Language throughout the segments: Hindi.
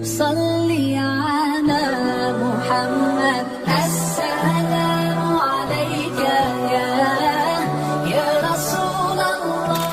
सल्ली अला मुहम्मद अस्सलामु अलैका या रसूलल्लाह।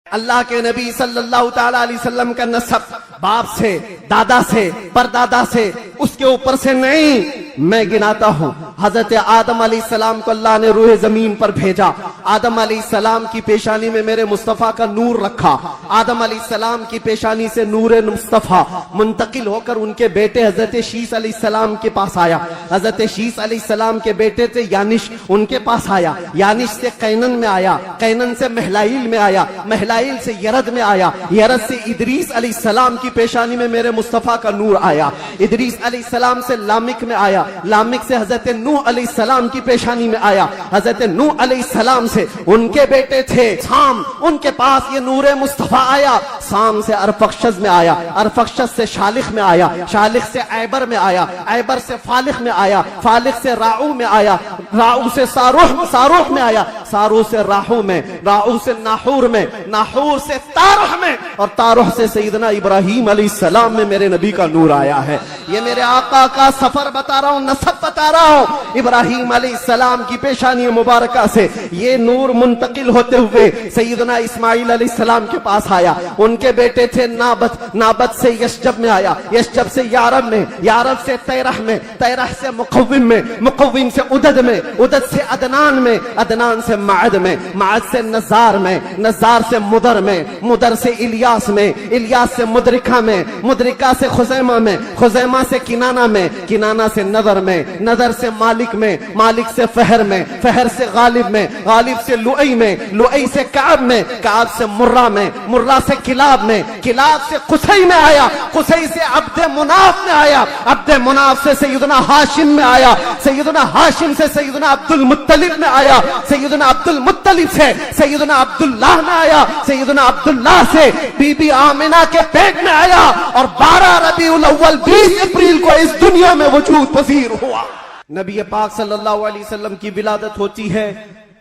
अल्लाह के नबी सल्लल्लाहु ताला अलैहि वसल्लम का नसब बाप से, दादा से, परदादा से, उसके ऊपर से नहीं, मैं गिनाता हूँ। हजरत आदम अलैहिस्सलाम को अल्लाह ने रूह जमीन पर भेजा। आदम अलैहिस्सलाम की पेशानी में मेरे मुस्तफा का नूर रखा। आदम अलैहिस्सलाम की पेशानी से नूर मुस्तफा मुंतकिल होकर उनके बेटे हजरत शीस अलैहिस्सलाम के पास आया। हजरत शीस अलैहिस्सलाम के बेटे थे यानिश, उनके पास आया। यानिश से कैनन में आया, कैनन से महलाइल में आया, महलाइल से यरद में आया, यरद से इदरीस अलैहिस्सलाम की पेशानी में मेरे मुस्तफा का नूर आया। इदरीस अलैहिस्सलाम से लामिक में आया, लामिक से हजरत नूह अलैहिस्सलाम की पेशानी में आया। हजरत नूह अलैहिस्सलाम से उनके बेटे थे साम, उनके पास ये नूर मुस्तफा आया। साम से अरफक्षस में आया, अरफक्षस से शालिख में आया, शालिख से ऐबर में आया, ऐबर से फालिख में आया, फालिख से राऊ में आया, राऊ से सारूह में आया, सारूह से राहू में, राहू से नाहूर में, नाहूर से तारह में, और तारह से सैयदना इब्राहीम अलैहिस्सलाम में मेरे नबी का नूर आया है। ये मेरे आका का सफर बता रहा हूँ, नसब बता रहा हूँ। इब्राहीम अलैहिस्सलाम की पेशानी मुबारका से ये नूर मुंतकिल होते हुए सैयदना इस्माइल अलैहिस्सलाम के पास आया। उनके बेटे थे नाबत, नाबत से यशजब में आया, यशजब से यारब में, यारब से तैरह में, तैरह से मुकव्विम में, मुकव्विम से उदद में, उदद से अदनान में, अदनान से माद में, माद से नजार में, नजार से मुदर में, मुदर से इलियास में, इलियास से मुदरिका में, मुदरिका से खुजैमा में, खुजैमा से किनाना में, किनाना से नदर में, नदर से मालिक में, मालिक से फहर में, फहर से गालिब में, गालिब से लुई में, लुई से काब में, काब से मुर्रा में, मुर्रा से किलाब में, किलाब से कुसई में आया, कुसई से अब्दे मुनाफ में आया, अब्दे मुनाफ से सैयदना हाशिम में आया, सैयदना हाशिम से सैयदना अब्दुल मुत्तलिब में आया, सैयदना अब्दुल मुत्तलिब से सैयदना अब्दुल्लाह में आया, सैयदना अब्दुल्लाह से बीबी आमिना के पेट में आया, और 12 रबीउल अव्वल 20 अप्रैल को इस दुनिया में वजूद पजीर हुआ। नबी पाक सल्लल्लाहु अलैहि वसल्लम की विलादत होती है,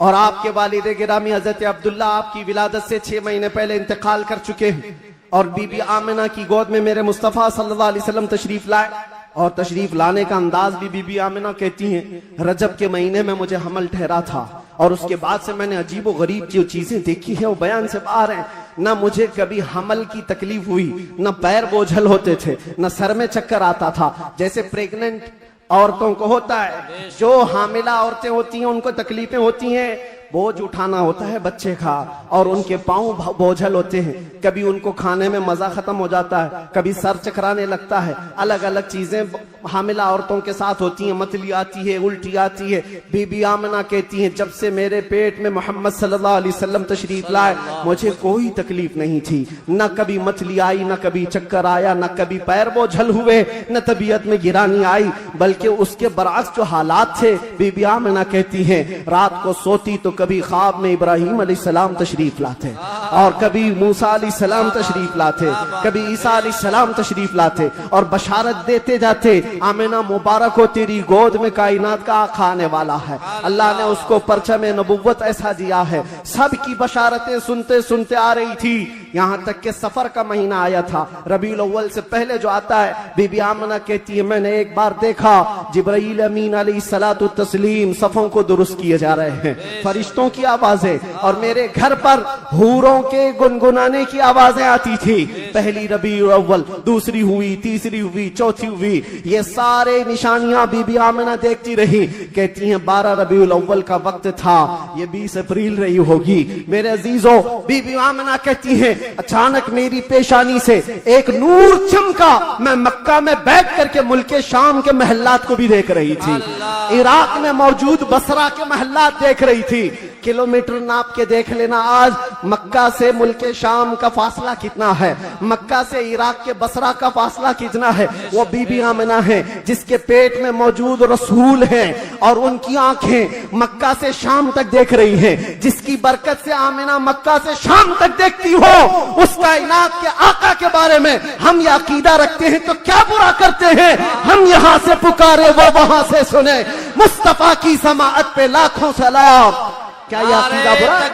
और आपके वालिद गिरामी हजरत अब्दुल्ला आपकी विलादत से 6 महीने पहले इंतकाल कर चुके हैं, और बीबी आमिना की गोद में मेरे मुस्तफा सल्लल्लाहु अलैहि वसल्लम तशरीफ लाए। और तशरीफ लाने का अंदाज भी बीबी आमिना कहती हैं, रजब के महीने में मुझे हमल ठहरा था, और उसके बाद से मैंने अजीब व गरीब जो चीजें देखी हैं वो बयान से बाहर हैं। ना मुझे कभी हमल की तकलीफ हुई, ना पैर बोझल होते थे, ना सर में चक्कर आता था, जैसे प्रेग्नेंट औरतों को होता है। जो हामिला औरतें होती हैं उनको तकलीफें होती हैं, बोझ उठाना होता है बच्चे का, और उनके पांव बोझल होते हैं, कभी उनको खाने में मजा खत्म हो जाता है, कभी सर चकराने लगता है, अलग अलग चीजें हामिला औरतों के साथ होती हैं, मतली आती है, उल्टी आती है। बीबी आमिना कहती हैं, जब से मेरे पेट में मोहम्मद सल्लल्लाहु अलैहि वसल्लम तशरीफ लाए मुझे कोई तकलीफ नहीं थी, न कभी मतली आई, न कभी चक्कर आया, न कभी पैर बोझल हुए, न तबीयत में गिरानी आई, बल्कि उसके बरअक्स जो हालात थे, बीबी आमिना कहती हैं रात को सोती तो कभी ख्वाब में इब्राहीम अलैहिस्सलाम तशरीफ लाते, और कभी मूसा अलैहिस्सलाम तशरीफ लाते, कभी ईसा अलैहिस्सलाम तशरीफ लाते, और बशारत देते जाते, आमिना मुबारक हो तेरी गोद में कायनात का आका आने वाला है। अल्लाह ने उसको परचम नबुव्वत ऐसा दिया है। सबकी बशारतें सुनते सुनते आ रही थी, यहाँ तक के सफर का महीना आया था, रबीउल अव्वल से पहले जो आता है। बीबी आमिना कहती है, मैंने एक बार देखा जिब्राईल अमीन अलैहिस्सलातु तस्लीम सफों को दुरुस्त किए जा रहे हैं, फरिश्तों की आवाजें, और मेरे घर पर हूरों के गुनगुनाने की आवाजें आती थी। पहली रबीउल अव्वल, दूसरी हुई, तीसरी हुई, चौथी हुई, ये सारे निशानियां बीबी आमिना देखती रही। कहती हैं 12 रबीउल अव्वल का वक्त था, ये 20 अप्रैल रही होगी। मेरे अजीजों, बीबी आमिना कहती हैं अचानक मेरी पेशानी से एक नूर चमका, मैं मक्का में बैठ करके मुल्के शाम के महल्लात को भी देख रही थी, इराक में मौजूद बसरा के महल्लात देख रही थी। किलोमीटर नाप के देख लेना, आज मक्का से मुल्के शाम का फासला कितना है, मक्का से इराक के बसरा का फासला कितना है। वो बीबी आमिना है जिसके पेट में मौजूद रसूल हैं, और उनकी आंखें मक्का से शाम तक देख रही हैं, जिसकी बरकत से आमिना मक्का से शाम तक देखती हो। उस कायनात के आका के बारे में हम ये अकीदा रखते हैं तो क्या बुरा करते हैं। हम यहाँ से पुकारे वो वहां से सुने, मुस्तफा की समाअत पे लाखों सलाम। क्या ये अकीदा बुरा है?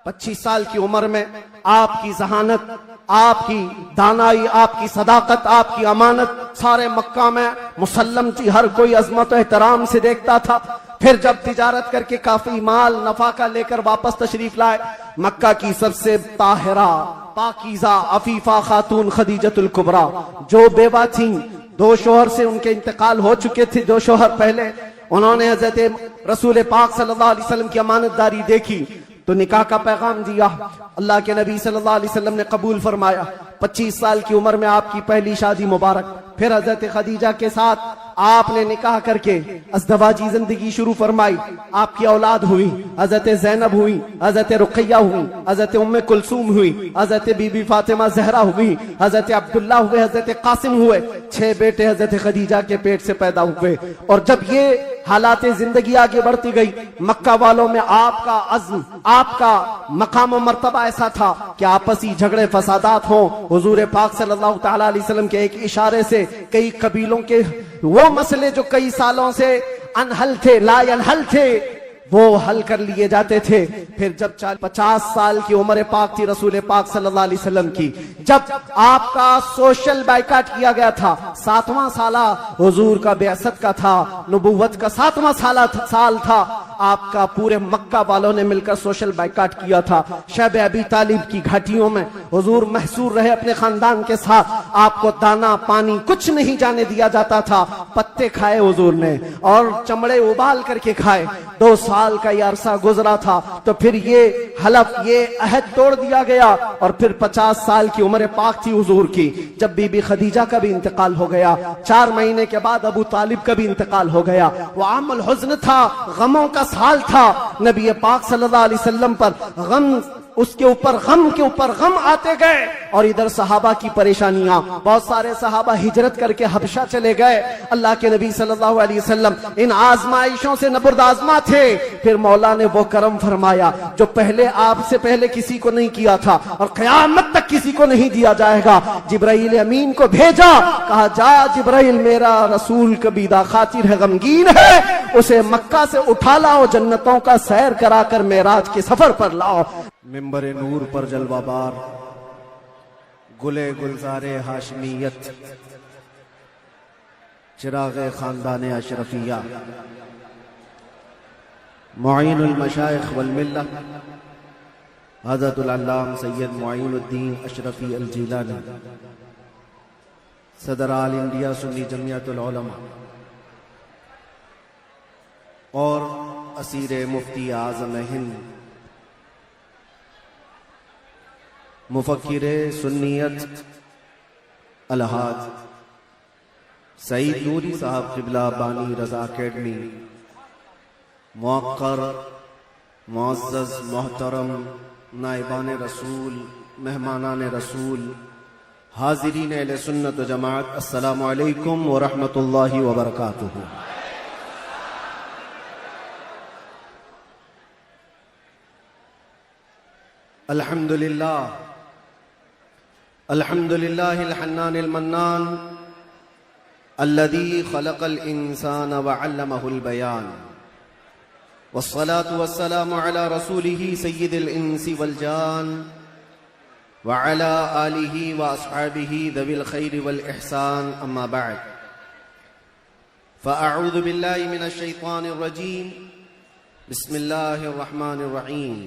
25 साल की उम्र में आपकी जहानत आपकी दानाई, आपकी सदाकत, आपकी अमानत सारे मक्का में मुसल्लम थी। हर कोई अजमत और एहतराम से देखता था। फिर जब तिजारत करके काफी माल नफा का लेकर वापस तशरीफ लाए, मक्का की सबसे ताहिरा, पाकीज़ा, अफीफा खातून खदीजतुल कुबरा, जो बेवा थी, 2 शोहर से उनके इंतकाल हो चुके थे। 2 शोहर पहले उन्होंने हजरत रसूल पाक सल्लल्लाहु अलैहि वसल्लम की अमानतदारी देखी तो निकाह का पैगाम दिया। अल्लाह के नबी सल्लल्लाहु अलैहि वसल्लम ने कबूल फरमाया। 25 साल की उम्र में आपकी पहली शादी मुबारक। फिर हजरत खदीजा के साथ आपने निकाह करके अज़दवाजी जिंदगी शुरू फरमाई। आपकी औलाद हुई, हजरत ज़ैनब हुई, हजरत रुक़ैया हुई, हजरत उम्मे कुलसूम हुई, हजरत बीबी फातिमा ज़हरा हुई, हजरत अब्दुल्ला हुए, हजरत कासिम हुए। 6 बेटे हजरत खदीजा के पेट से पैदा हुए। और जब ये हालात जिंदगी आगे बढ़ती गई, मक्का वालों में आपका अज़्म, आपका मकाम और मर्तबा ऐसा था कि आपसी झगड़े फसादात हों, हुजूर पाक सल्लल्लाहु तआला अलैहि वसल्लम के एक इशारे से कई कबीलों के वो मसले जो कई सालों से अनहल थे, ला अनहल थे, वो हल कर लिए जाते थे। फिर जब 50 साल की उम्र पाक थी रसूल पाक सल्लल्लाहु अलैहि वसल्लम की, जब आपका सोशल बाइकाट किया गया था, 7वां साला हुजूर का बेअसत का था, नबुव्वत का 7वां साल था, आपका पूरे मक्का वालों ने मिलकर सोशल बाइकाट किया था। शब अबी तालिब की घाटियों में हुजूर महसूर रहे अपने खानदान के साथ। आपको दाना पानी कुछ नहीं जाने दिया जाता था। पत्ते खाए हुजूर ने और चमड़े उबाल करके खाए। 2 साल का ये अरसा गुजरा था तो फिर ये हलफ, ये अहद तोड़ दिया गया। और फिर 50 साल की उम्र पाक थी हुजूर की, जब बीबी खदीजा का भी इंतकाल हो गया। 4 महीने के बाद अबू तालिब का भी इंतकाल हो गया। वो आमल हुज़्न था, गमों का साल था। नबी पाक सल्लल्लाहु अलैहि वसल्लम पर गम, उसके ऊपर गम के ऊपर गम आते गए। और इधर सहाबा की परेशानियां, बहुत सारे सहाबा हिजरत करके हबशा चले गए। अल्लाह के नबी सल्लल्लाहु अलैहि वसल्लम इन आजमाइशों से नबुर्दाजमा थे। फिर मौला ने वो करम फरमाया जो पहले आपसे पहले किसी को नहीं किया था और क़यामत तक किसी को नहीं दिया जाएगा। जिब्राइल अमीन को भेजा, कहा जा जिब्राइल, मेरा रसूल कबीदा खातिर है, गमगीन है, उसे मक्का से उठा लाओ, जन्नतों का सैर कराकर मेराज के सफर पर लाओ। मिंबर नूर पर जलवाबार, गुले गुलजारे हाशमियत, चिरागे खानदान अशरफिया, मुईनुल मशाइख वल मिल्लत, हज़रतुल अल्लाम सैयद मुईनुद्दीन अशरफी अल जिलानी, सदर आल इंडिया सुन्नी जमियतुल उलमा और असीर मुफ्ती आज़म हिंद, मुफक्किर सुन्नियत अलहाज सईद नूरी साहब क़िबला बानी रज़ा अकेडमी, मुअक्कर मुअज़्ज़ज़ मोहतरम नाइबान रसूल, मेहमानान रसूल, हाज़िरीन अहले सुन्नत व जमाअत, अस्सलामु अलैकुम व रहमतुल्लाहि व बरकातुहू। अल्हम्दुलिल्लाह अल्हम्दुलिल्लाहिल हन्नानिल मन्नान अल्लज़ी खलक़ल इंसान व अल्लमहुल बयान, वस्सलातु वस्सलामु अला रसूलिही सय्यिदिल इंसी वल जान व अला आलिही व अस्हाबिही दविल खैरि वल इहसान, अम्मा बअद, फ़अऊज़ु बिल्लाहि मिनश शैतानिर रजीम, बिस्मिल्लाहिर रहमानिर रहीम।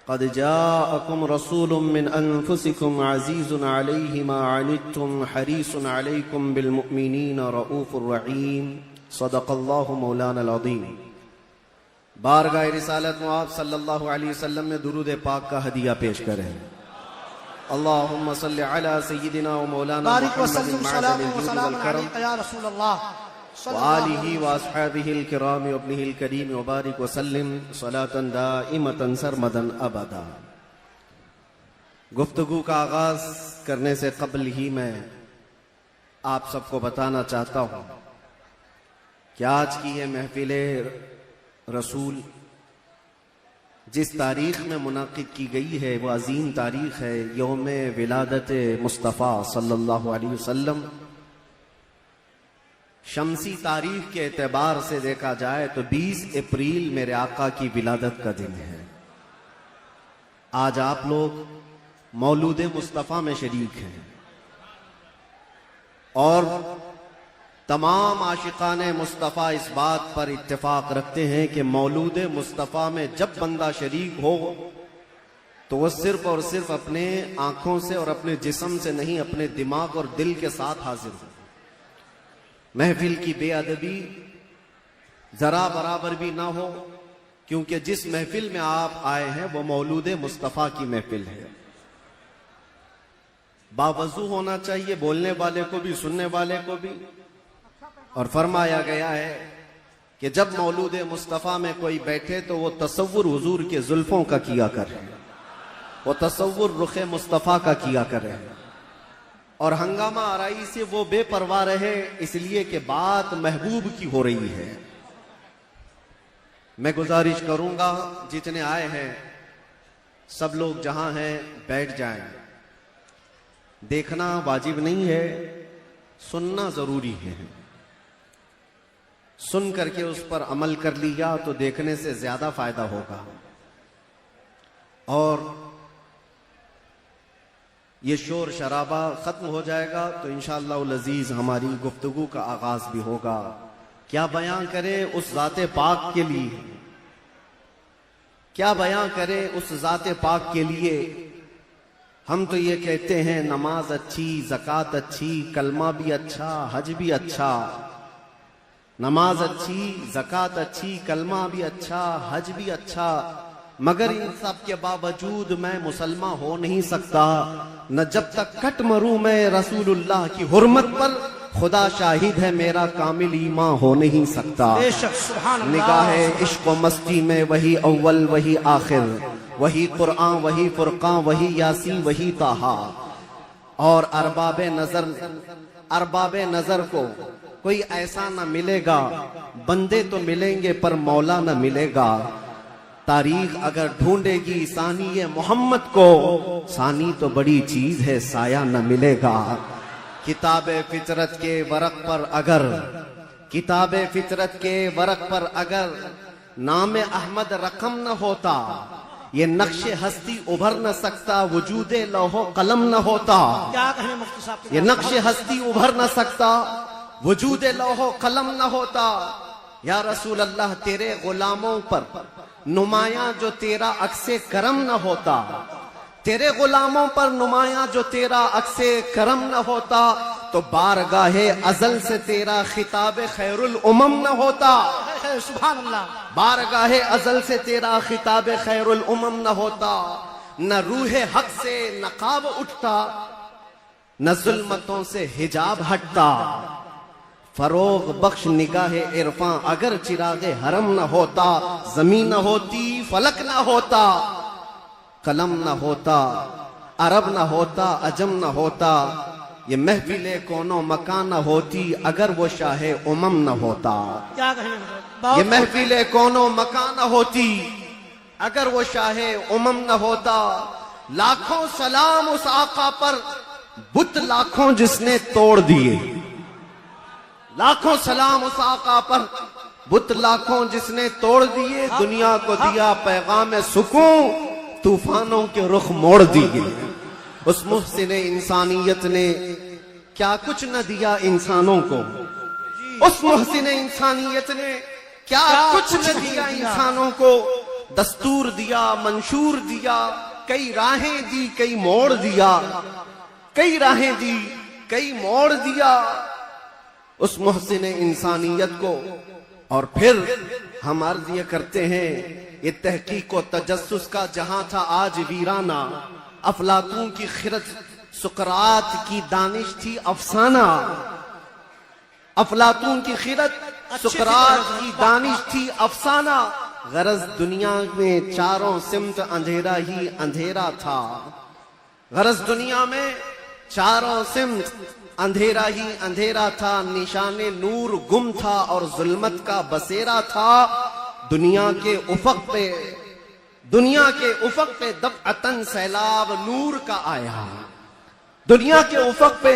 क़द जाअकुम रसूलुम मिन अनफुसिकुम अज़ीज़ुन अलैहि मा अनित्तुम हरीसुन अलैकुम बिल मुमिनीन रऊफ़ुर रहीम, सदक़ल्लाहु मौलानल अज़ीम। बारगाह रिसालत में आप सल्लल्लाहु अलैहि वसल्लम में दुरूद पाक का हदिया पेश करें। अल्लाहुम्मा सल्लि अला सय्यिदिना व मौलाना मुहम्मदिन मअज़लिल जुद वल करम या रसूलल्लाह वालिही व अस्हाबिहिल किराम व इब्निहिल करीम व बारिक व सल्लिम सलातन दाइमतन सरमदन अबदा। गुफ्तगू का आगाज करने से कबल ही मैं आप सबको बताना चाहता हूँ कि आज की ये महफिले रसूल जिस तारीख में मुनाकिद की गई है वो अजीम तारीख है, यौम विलादत मुस्तफ़ा सल्लल्लाहु अलैहि वसल्लम। शमसी तारीख के एतबार से देखा जाए तो 20 अप्रैल मेरे आका की विलादत का दिन है। आज आप लोग मौलूद मुस्तफ़ा में शरीक हैं और तमाम आशिकान मुस्तफ़ा इस बात पर इत्तेफाक रखते हैं कि मौलूद मुस्तफ़ा में जब बंदा शरीक हो तो वह सिर्फ और सिर्फ अपने आंखों से और अपने जिस्म से नहीं, अपने दिमाग और दिल के साथ हाजिर हो। महफिल की बेअदबी जरा बराबर भी ना हो, क्योंकि जिस महफिल में आप आए हैं वो मौलूद मुस्तफ़ा की महफिल है। बावजू होना चाहिए, बोलने वाले को भी सुनने वाले को भी। और फरमाया गया है कि जब मौलूद मुस्तफ़ा में कोई बैठे तो वो तसव्वुर हुजूर के जुल्फों का किया करे, वो तसव्वुर रुखे मुस्तफ़ा का किया करे और हंगामा आराई से वो बेपरवाह रहे, इसलिए कि बात महबूब की हो रही है। मैं गुजारिश करूंगा जितने आए हैं सब लोग जहां हैं बैठ जाएं। देखना वाजिब नहीं है, सुनना जरूरी है। सुन करके उस पर अमल कर लिया तो देखने से ज्यादा फायदा होगा। और ये शोर शराबा खत्म हो जाएगा तो इंशाअल्लाह अज़ीज हमारी गुफ्तगू का आगाज भी होगा। क्या बयां करें उस ज़ाते पाक के लिए, क्या बयां करें उस ज़ाते पाक के लिए। हम तो ये कहते हैं नमाज अच्छी, ज़कात अच्छी, कलमा भी अच्छा, हज भी अच्छा। नमाज अच्छी, ज़कात अच्छी, कलमा भी अच्छा, हज भी अच्छा, मगर इन सब के बावजूद मैं मुसलमान हो नहीं सकता। न जब तक कट मरूं मैं रसूलुल्लाह की हुर्मत पर, खुदा शाहिद है मेरा कामिल ईमान हो नहीं सकता। निगाह इश्क व मस्ती में वही अव्वल वही आखिर, वही कुरान वही फुरकान वही यासीन वही ताहा। और अरबाबे नजर को कोई ऐसा न मिलेगा, बंदे तो मिलेंगे पर मौला न मिलेगा। तारीख अगर ढूंढेगी सानी मोहम्मद को, सानी तो बड़ी चीज है साया न मिलेगा। किताबे फितरत के वरक पर अगर, किताबे फितरत के वरक पर अगर नाम अहमद रकम न होता, ये नक्शे हस्ती उभर न सकता, वजूदे लौहो कलम न होता। क्या कहें मुफ्ती साहब, ये नक्शे हस्ती उभर न सकता, वजूदे लौहो कलम न होता। या रसूल अल्लाह तेरे गुलामों पर नुमाया जो तेरा अक्से करम न होता, तेरे गुलामों पर नुमाया जो तेरा अक्से करम न होता, तो बारगाहे अजल से तेरा खिताब खैरुल उमम न होता। सुभान अल्लाह। बारगाहे अजल से तेरा खिताब खैरुल उमम न होता। न रूहे हक से नकाब उठता, न जुल्मतों से हिजाब हटता। फरोग बख्श निगाहे इरफां अगर चिरागे हरम न होता, जमीन न होती फलक न होता, कलम न होता, अरब न होता, अजम न होता। ये महफिले कोनो मकान न होती अगर वो शाहे उमम न होता। क्या कहें, ये महफिले कोनो मकान न होती अगर वो शाहे उमम न होता। लाखों सलाम उस आका पर, बुत लाखों जिसने तोड़ दिए। लाखों सलाम उस आका पर, बुत लाखों जिसने तोड़ दिए। दुनिया को दिया पैगाम सुकून, तूफानों के रुख मोड़ दिए। उस मुहसिन इंसानियत ने क्या कुछ न दिया इंसानों को, उस मुहसिन इंसानियत ने क्या कुछ न दिया इंसानों को। दस्तूर दिया, मंशूर दिया, कई राहें दी, कई मोड़ दिया, कई राहें दी, कई मोड़ दिया उस मुहसिन इंसानियत को। और फिर हम अर्ज ये करते हैं, ये तहकीक व तजस्सुस का जहां था आज वीराना। अफलातून की खिरत, सुकरात की दानिश थी अफसाना। अफलातून की खिरत, सुकरात की दानिश थी अफसाना। गरज दुनिया में चारों सिमत अंधेरा ही अंधेरा था। गरज दुनिया में चारों सिमत अंधेरा ही अंधेरा था। निशाने नूर गुम था और जुल्मत का बसेरा था। दुनिया के उफक पे दफ़अतन सैलाब नूर का आया। दुनिया के उफक पे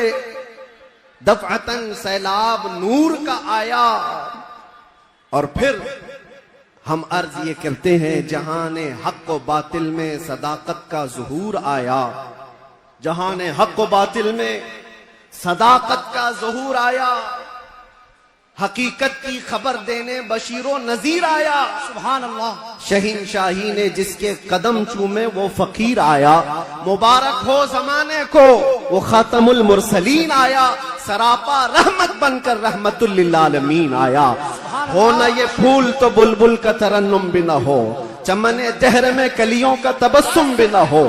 दफअतन सैलाब नूर का आया। और फिर हम अर्ज ये करते हैं, जहाने हक व बातिल में सदाकत का ज़ुहूर आया, जहाने हक व बातिल में सदाकत का ज़ुहूर आया, हकीकत की खबर देने बशीरो नजीर आया। सुभान अल्लाह। शहीनशाही ने जिसके कदम चूमे वो फकीर आया। मुबारक हो जमाने को वो खातमुल मुरसलीन आया। सरापा रहमत बनकर रहमतुल लिल आलमीन आया। हो न ये फूल तो बुलबुल का तरन्नुम भी न हो, चमने दहर में कलियों का तबस्सुम भी न हो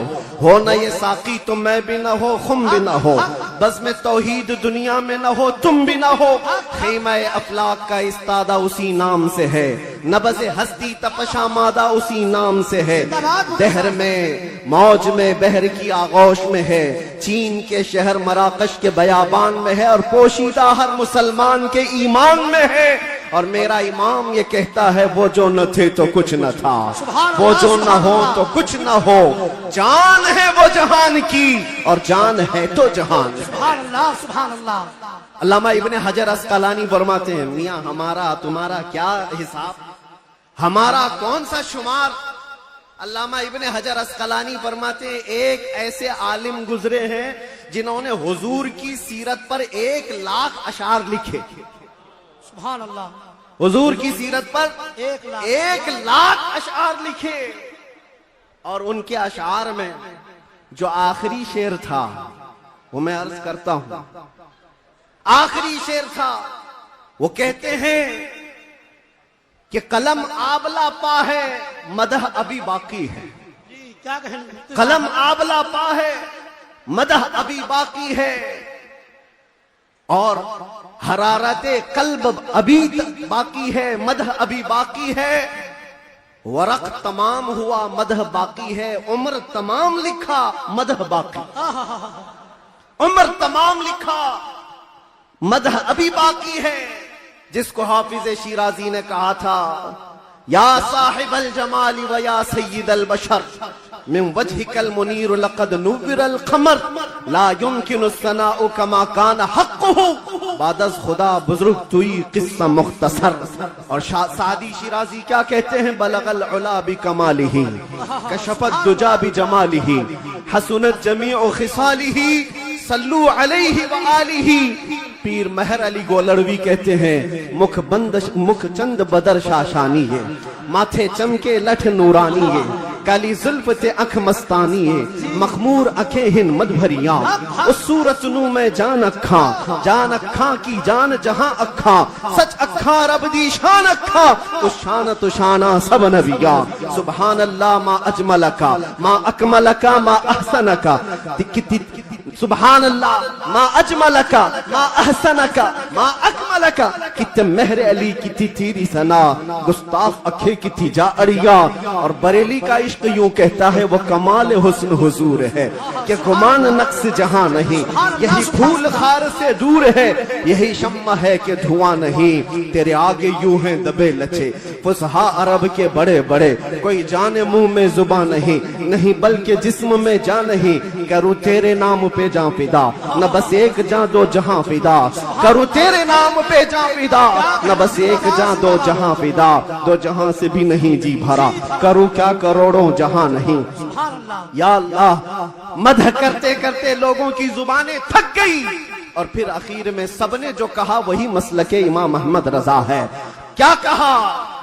न ये साकी तो मैं भी न हो, खुम भी न हो, बस में तौहीद दुनिया में न हो, तुम भी न हो। खैमा अफलाक का इस्तादा उसी नाम से है, नबज़ हस्ती तपशा मादा उसी नाम से है। दहर में मौज में बहर की आगोश में है, चीन के शहर मराकश के बयाबान में है, और पोशीदा हर मुसलमान के ईमान में है। और मेरा इमाम ये कहता है, वो जो न थे तो कुछ न था, वो जो न हो तो कुछ न हो, जान है वो जहान की और जान है तो जहान। सुभान अल्लाह, सुभान अल्लाह। अल्लामा इब्ने हजर अस्कलानी फरमाते हैं, मियां हमारा तुम्हारा क्या हिसाब, हमारा कौन सा शुमार। अल्लामा इब्ने हजर अस्कलानी फरमाते हैं, एक ऐसे आलिम गुजरे हैं जिन्होंने हुजूर की सीरत पर 1,00,000 अशार लिखे। सुभान अल्लाह। हुजूर की सीरत पर 1,00,000 अशार लिखे। और उनके अशार में जो आखिरी शेर था, वो मैं अर्ज करता हूं, आखिरी शेर था, वो कहते हैं कि कलम आबला पा है, मदह अभी बाकी है। जी क्या कहें। कलम आबला पा है, मदह अभी बाकी है, और हरारते कल्ब अभी बाकी है, मदह अभी बाकी है। वरक तमाम हुआ, मदह बाकी है, उम्र तमाम लिखा, मदह बाकी। उम्र तमाम लिखा, मदह अभी बाकी है। जिसको हाफिज शिराजी ने कहा था, या साहिबल जमाली व या सय्यिदल बशर मिन वजहिकल मुनीर लक़द नुव्विरल क़मर ला युमकिनु सनाउ कमा कान हक़्क़ुहु बादस खुदा बुजुर्ग तुई किस्सा मुख्तसर। और सादी शिराजी क्या कहते हैं, बलगल उला बि कमालिही कशफत दुजा बि जमालिही हसनत जमीउ खिसालिही सल्लू अलैहि व आलिही। पीर महर अली गोलड़वी कहते हैं, मुख चंद बदर शाशानी है, माथे चमके लठ नूरानी है, काली जुल्फ ते अख मस्तानी है, मखमूर अखे हिन मधुरिया, उस सूरत नू में जान अखा की जान जहां अखा, सच अखा रब दी शान अखा, तो शाना सब नबिया। सुभान अल्लाह मा अजमलका मा अकमलका मा अहसनका, सुभान अल्लाह मा अजमलका मा अहसनका मा अकमलका। कित महर अली किती तेरी सना, गुस्ताफ अखे किती जा अड़िया। और बरेली का इश्क यूं कहता है, वो कमाल हुस्न हुजूर है कि गुमान नक्स जहां नहीं, यही फूल खार से दूर है, यही शम्मा है कि धुआं नहीं। तेरे आगे यूं हैं दबे लचे फुसहा अरब के बड़े बड़े, कोई जाने मुंह में जुबान नहीं बल्कि जिस्म में जा नहीं। करूं तेरे नाम पे जां फिदा, न बस एक जां दो जहां फिदा, करूं तेरे नाम पे जां फिदा, न बस एक जां दो जहां फिदा, दो जहां से भी नहीं जी भरा, करूं क्या करोड़ों जहां नहीं। या अल्लाह, मदह करते करते लोगों की जुबानें थक गई, और फिर आखिर में सबने जो कहा वही मसलके इमाम अहमद रजा है। क्या कहा,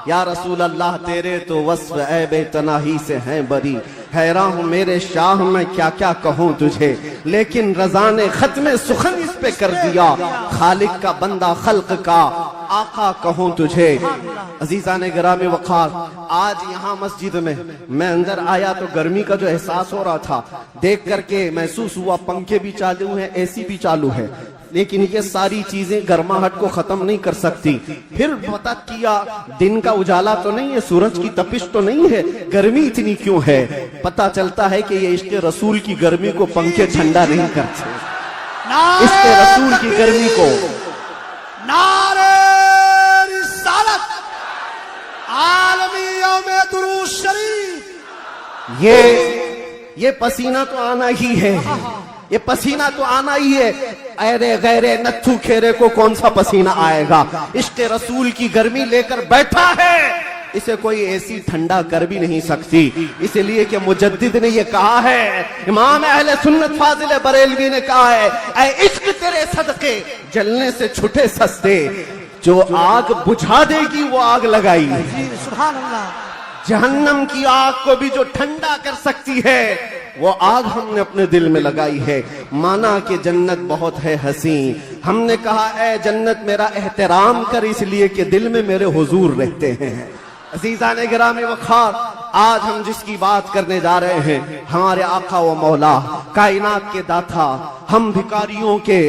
या रसूल अल्लाह तेरे तो वस्फ ऐबे तनाही से हैं बरी, हैरान हूं मेरे शाह मैं क्या क्या कहूं तुझे, लेकिन रजा ने खत्म सुखन इस पे कर दिया, खालिक का बंदा खल्क का आका कहूं तुझे। अजीजा ने गिरामी वक़ार, आज यहाँ मस्जिद में मैं अंदर आया तो गर्मी का जो एहसास हो रहा था देख करके महसूस हुआ, पंखे भी चालू हैं, एसी भी चालू है, लेकिन ये सारी चीजें गर्माहट को खत्म नहीं कर सकती। फिर पता किया, दिन का उजाला तो नहीं है, सूरज की तपिश तो नहीं है, गर्मी इतनी क्यों है। पता चलता है कि ये इश्क़ रसूल की गर्मी को पंखे ठंडा नहीं करते, इश्क़ रसूल की गर्मी को। नारे रिसालत, आलमी यौम दुरूद शरीफ। ये पसीना तो आना ही है, ये पसीना तो आना ही है। अरे गैरे नत्थू खेरे को कौन सा पसीना आएगा? इश्क रसूल की गर्मी लेकर बैठा है, इसे कोई ऐसी ठंडा कर भी नहीं सकती। इसलिए कि मुजद्दिद ने ये कहा है, इमाम अहले सुन्नत फाजिल बरेलवी ने कहा है, ऐ इश्क तेरे सदके जलने से छुटे सस्ते, जो आग बुझा देगी वो आग लगाई। जी सुभान अल्लाह। जहन्नम की आग को भी जो ठंडा कर सकती है वो आग हमने अपने दिल में लगाई है। माना कि जन्नत बहुत है हसी, हमने कहा ऐ जन्नत मेरा एहतराम कर, इसलिए कि दिल में मेरे हुजूर रहते हैं। अज़ीज़ान गिरामी वक़ार, आज हम जिसकी बात करने जा रहे हैं, हमारे आका व मौला, कायनात के दाता, हम भिखारियों के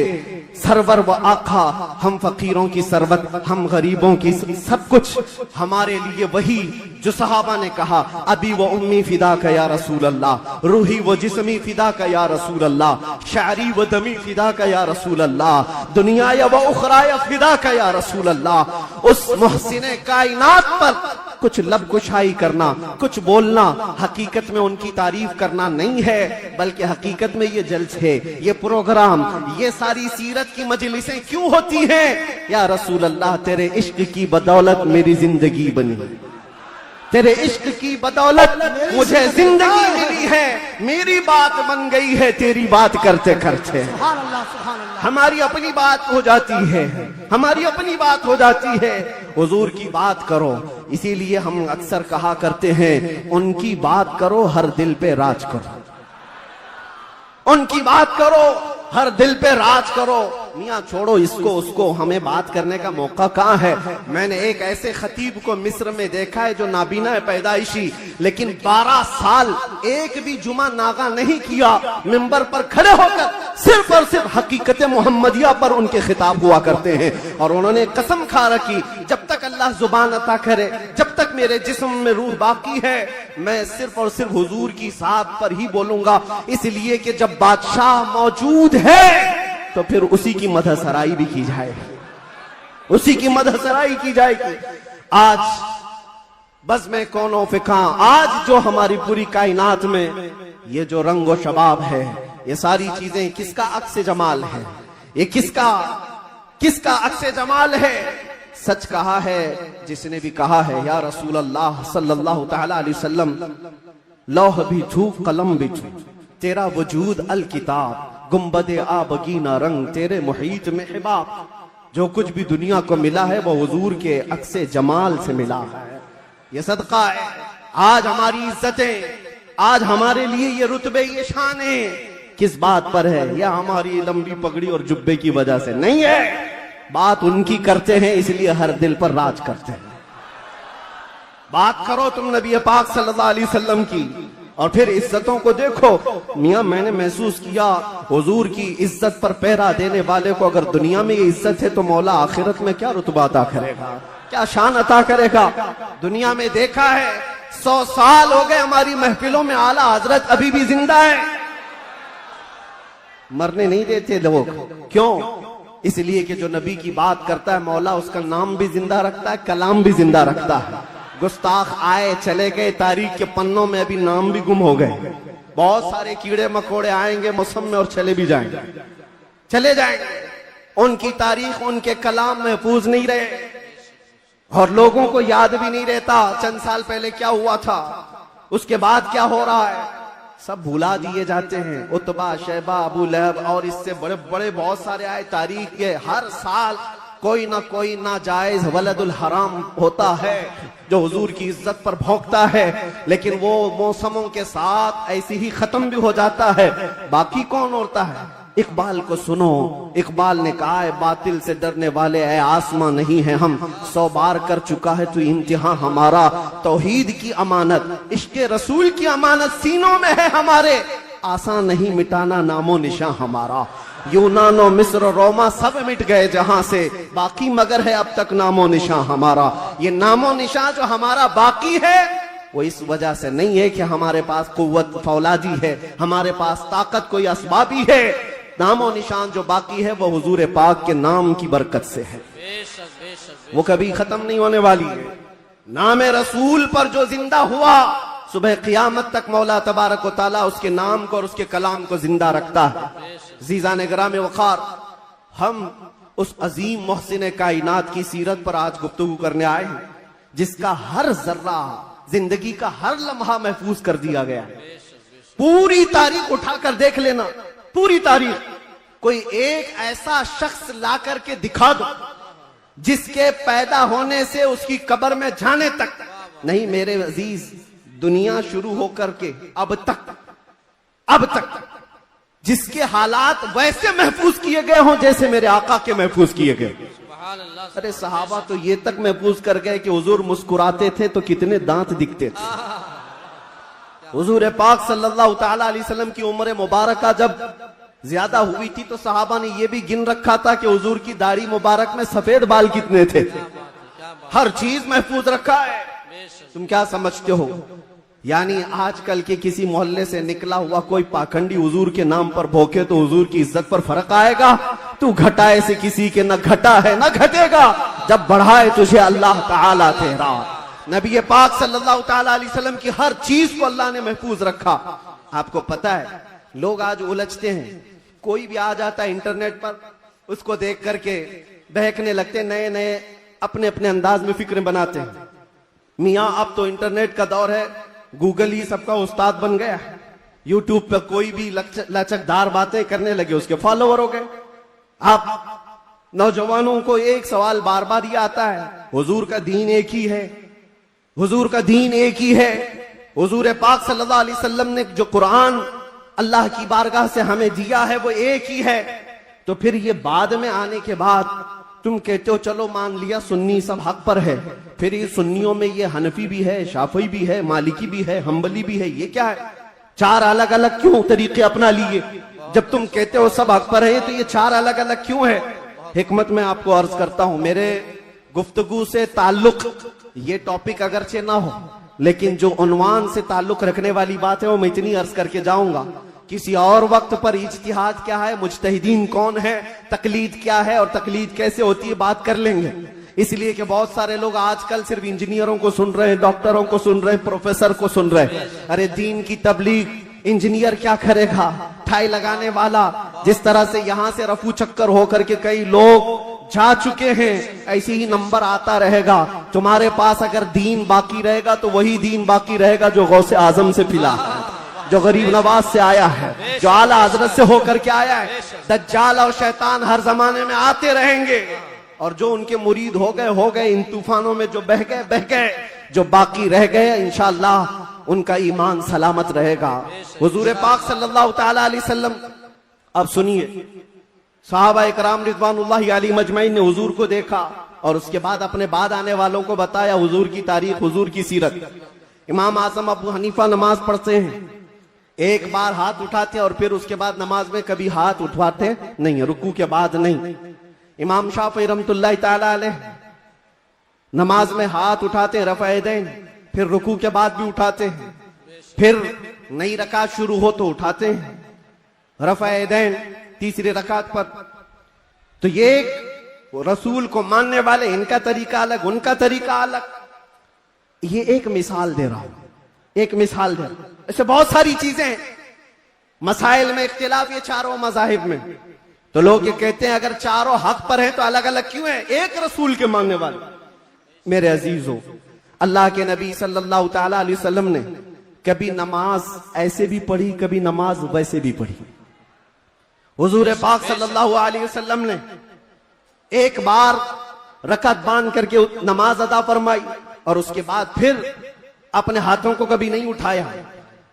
सरवर व आका, हम फकीरों की सरवत, हम गरीबों की सब कुछ, हमारे लिए वही जो सहाबा ने कहा, अबी व उम्मी फिदा का या रसूल अल्लाह, रूही व जिस्मी फिदा का या रसूल अल्लाह, शारी व दमी फिदा का या रसूल अल्लाह, दुनिया व उखराया फिदा का या रसूल अल्लाह। उस मुहसिने कायनात पर कुछ लब कुशाई करना, कुछ बोलना, हकीकत में उनकी तारीफ करना नहीं है, बल्कि हकीकत में ये जलसे, ये प्रोग्राम, ये सारी सीरत की मजलिसें क्यों होती हैं? या रसूल अल्लाह तेरे इश्क की बदौलत मेरी जिंदगी बनी, तेरे इश्क की बदौलत मुझे जिंदगी मिली है, मेरी बात बन गई है तेरी बात करते करते। सुभान अल्लाह सुभान अल्लाह। हमारी अपनी बात हो जाती है, हमारी अपनी बात हो जाती है, हुजूर की बात करो। इसीलिए हम अक्सर कहा करते हैं, उनकी बात करो हर दिल पे राज करो, उनकी बात करो हर दिल पे राज करो। मियाँ छोड़ो इसको उसको, हमें बात करने का मौका कहाँ है? मैंने एक ऐसे खतीब को मिस्र में देखा है जो नाबीना है पैदाइशी, लेकिन 12 साल एक भी जुमा नागा नहीं किया, मिंबर पर खड़े होकर सिर्फ और सिर्फ हकीकत मोहम्मदिया पर उनके खिताब हुआ करते हैं। और उन्होंने कसम खा रखी, जब तक अल्लाह जुबान अता करे, जब तक मेरे जिस्म में रूह बाकी है, मैं सिर्फ और सिर्फ हुजूर की साथ पर ही बोलूंगा। इसलिए कि जब बादशाह मौजूद है तो फिर उसी की मदह सराई भी की जाएगी, उसी की मदह सराई की जाएगी। आज बस में कौनो फिका, आज जो हमारी पूरी कायनात में ये जो रंग व शबाब है, ये सारी चीजें किसका अक्स जमाल है? ये किसका अक्स जमाल है? सच कहा है जिसने भी कहा है, या रसूल अल्लाह सल्लल्लाहु तआला अलैहि वसल्लम, लौह भी छू कलम भी छू, तेरा वजूद अल किताब, गुम्बदे आबगीना रंग, तेरे मुहीत में हिबाब। जो कुछ भी दुनिया को मिला है वो हुजूर के अक्से जमाल से मिला है। ये सदका है। आज हमारी इज्जतें, आज हमारे लिए ये रुतबे, ये शाने किस बात पर है? या हमारी लंबी पगड़ी और जुब्बे की वजह से नहीं है। बात उनकी करते हैं, इसलिए हर दिल पर राज करते हैं। बात करो तुम नबी पाक सल्लल्लाहु अलैहि वसल्लम की, और फिर इज्जतों को देखो। मियाँ मैंने महसूस किया, हुजूर की इज्जत पर पहरा देने वाले को अगर दुनिया में ये इज्जत है तो मौला आखिरत में क्या रुतबा अता करेगा, क्या शान अता करेगा। दुनिया में देखा है, 100 साल हो गए हमारी महफिलों में आला हजरत अभी भी जिंदा है, मरने नहीं देते लोग। क्यों? इसलिए कि जो नबी की बात करता है मौला उसका नाम भी जिंदा रखता है, कलाम भी जिंदा रखता है। गुस्ताख आए चले गए, तारीख के पन्नों में अभी नाम भी गुम हो गए। बहुत सारे कीड़े मकोड़े आएंगे मौसम में और चले भी जाएंगे, चले जाएंगे। उनकी तारीख, उनके कलाम महफूज नहीं रहे और लोगों को याद भी नहीं रहता चंद साल पहले क्या हुआ था, उसके बाद क्या हो रहा है, सब भुला दिए जाते हैं। उतबा, शैबा, अबू लहब और इससे बड़े बड़े बहुत सारे आए तारीख के। हर साल कोई ना कोई नाजायज वलदुल हराम होता है जो हुजूर की इज्जत पर भौंकता है, लेकिन वो मौसमों के साथ ऐसी ही खत्म भी हो जाता है। बाकी कौन होता है? इकबाल को सुनो, इकबाल ने कहा है, बातिल से डरने वाले ऐ आसमां नहीं है हम, 100 बार कर चुका है तू इम्तिहां हमारा। तौहीद की अमानत, इश्क़े रसूल की अमानत सीनों में है हमारे, आसान नहीं मिटाना नामो निशान हमारा। यूनानो, मिस्र, रोमा सब मिट गए जहां से, बाकी मगर है अब तक नामो निशान हमारा। ये नामो निशान जो हमारा बाकी है वो इस वजह से नहीं है कि हमारे पास कुव्वत फौलादी है, हमारे पास ताकत कोई असबाबी है। नामो निशान जो बाकी है वो हुजूर पाक के नाम की बरकत से है, वो कभी खत्म नहीं होने वाली है। नाम रसूल पर जो जिंदा हुआ सुबह क़ियामत तक मौला तबारक व तआला उसके नाम को और उसके कलाम को जिंदा रखता है। ज़ीज़ान ग्राम वक़ार, हम उस अजीम मोहसिन कायनात की सीरत पर आज गुफ्तगू करने आए हैं, जिसका हर जर्रा, जिंदगी का हर लम्हा महफूज कर दिया गया है। पूरी तारीख उठाकर देख लेना, पूरी तारीख। कोई एक ऐसा शख्स ला करके दिखा दो जिसके पैदा होने से उसकी कब्र में जाने तक, नहीं मेरे अजीज, दुनिया शुरू होकर के अब तक जिसके हालात वैसे महफूज किए गए हों जैसे मेरे आका के महफूज किए गए। अरे सहाबा तो ये तक महफूज कर गए कि हुजूर मुस्कुराते थे तो कितने दांत दिखते थे। हुजूर पाक सल्लल्लाहु ताला अलैहि वसल्लम की उम्र मुबारक जब ज्यादा हुई थी तो सहाबा ने यह भी गिन रखा था कि हुजूर की दाढ़ी मुबारक में सफेद बाल कितने थे। हर चीज महफूज रखा है। तुम क्या समझते हो, यानी आजकल के किसी मोहल्ले से निकला हुआ कोई पाखंडी हुजूर के नाम पर भोंके तो हुजूर की इज्जत पर फर्क आएगा? तू घटाए से किसी के न घटा है न घटेगा, जब बढ़ाए तुझे अल्लाह ताला तेरा। नबी पाक सल्लल्लाहु ताला अलैहि वसल्लम की हर चीज को अल्लाह ने महफूज रखा। आपको पता है, लोग आज उलझते हैं, कोई भी आ जाता है इंटरनेट पर, उसको देख करके बहकने लगते, नए नए अपने अपने अंदाज में फिक्रें बनाते हैं। मियाँ अब तो इंटरनेट का दौर है, गूगल ही सबका उस्ताद बन गया। यूट्यूब पर कोई भी लचकदार बातें करने लगे, उसके फॉलोवर हो गए। आप नौजवानों को एक सवाल बार बार ये आता है, हुजूर का दीन एक ही है, हुजूर का दीन एक ही है। हुजूर पाक सल्लल्लाहु अलैहि वसल्लम ने जो कुरान अल्लाह की बारगाह से हमें दिया है वो एक ही है। तो फिर ये बाद में आने के बाद तुम कहते हो चलो मान लिया सुन्नी सब हक पर है, फिर ये सुन्नियों में ये हनफी भी है, शाफी भी है, मालिकी भी है, हम्बली भी है, ये क्या है? चार अलग अलग क्यों तरीके अपना लिए? जब तुम कहते हो सब हक पर है तो ये चार अलग अलग क्यों है? हिकमत में आपको अर्ज करता हूं, मेरे गुफ्तगू से ताल्लुक, ये टॉपिक अगरचे ना हो लेकिन जो उन्वान से ताल्लुक रखने वाली बात है वो मैं इतनी अर्ज करके जाऊंगा। किसी और वक्त पर इज्तिहाद क्या है, मुज्तहिदीन कौन है, तकलीद क्या है और तकलीद कैसे होती है, बात कर लेंगे। इसलिए कि बहुत सारे लोग आजकल सिर्फ इंजीनियरों को सुन रहे हैं, डॉक्टरों को सुन रहे हैं, प्रोफेसर को सुन रहे हैं। अरे दीन की तबलीग इंजीनियर क्या करेगा? ठाई लगाने वाला, जिस तरह से यहां से रफू चक्कर होकर के कई लोग जा चुके हैं, ऐसे ही नंबर आता रहेगा। तुम्हारे पास अगर दीन बाकी रहेगा तो वही दीन बाकी रहेगा जो गौसे आजम से पिला है, जो गरीब नवाज से आया है, जो आला हजरत से होकर के आया है। दज्जाल और शैतान हर जमाने में आते रहेंगे और जो उनके मुरीद हो गए, इन तूफानों में जो बह गए, जो बाकी रह गए इंशाअल्लाह उनका ईमान सलामत रहेगा। हुजूर पाक सल्लल्लाहु ताला अलैहि वसल्लम, अब सुनिए, सहाबा इकराम रिज़वानुल्लाहि अलैहिम अजमईन ने हुजूर को देखा और उसके बाद अपने बाद आने वालों को बताया हुजूर की तारीख, हुजूर की सीरत। इमाम आजम अबू हनीफा नमाज पढ़ते हैं, एक बार हाथ उठाते हैं और फिर उसके बाद नमाज में कभी हाथ उठवाते नहीं, रुकू के बाद नहीं। इमाम शाफी रहमतुल्लाहि ताला अलैह नमाज में हाथ उठाते हैं रफ़ा यदैन, फिर रुकू के बाद भी उठाते हैं, फिर नई रकात शुरू हो तो उठाते हैं रफ़ा यदैन तीसरी रकात पर। तो ये रसूल को मानने वाले, इनका तरीका अलग, उनका तरीका अलग। ये एक मिसाल दे रहा हूं, एक मिसाल दे रहा हूं। ऐसे बहुत सारी चीजें, मसाइल में इख्तिलाफ ये चारों मजाहिब में। तो लोग ये कहते हैं अगर चारों हक पर हैं तो अलग अलग क्यों है? एक रसूल के मानने वाले। मेरे अजीजों, अल्लाह के नबी सल्लल्लाहु ताला अलैहि वसल्लम ने कभी नमाज ऐसे भी पढ़ी, कभी नमाज वैसे भी पढ़ी। हुजूर पाक सल्लल्लाहु अलैहि वसल्लम ने एक बार रकात बांध करके नमाज अदा फरमाई और उसके बाद फिर अपने हाथों को कभी नहीं उठाया।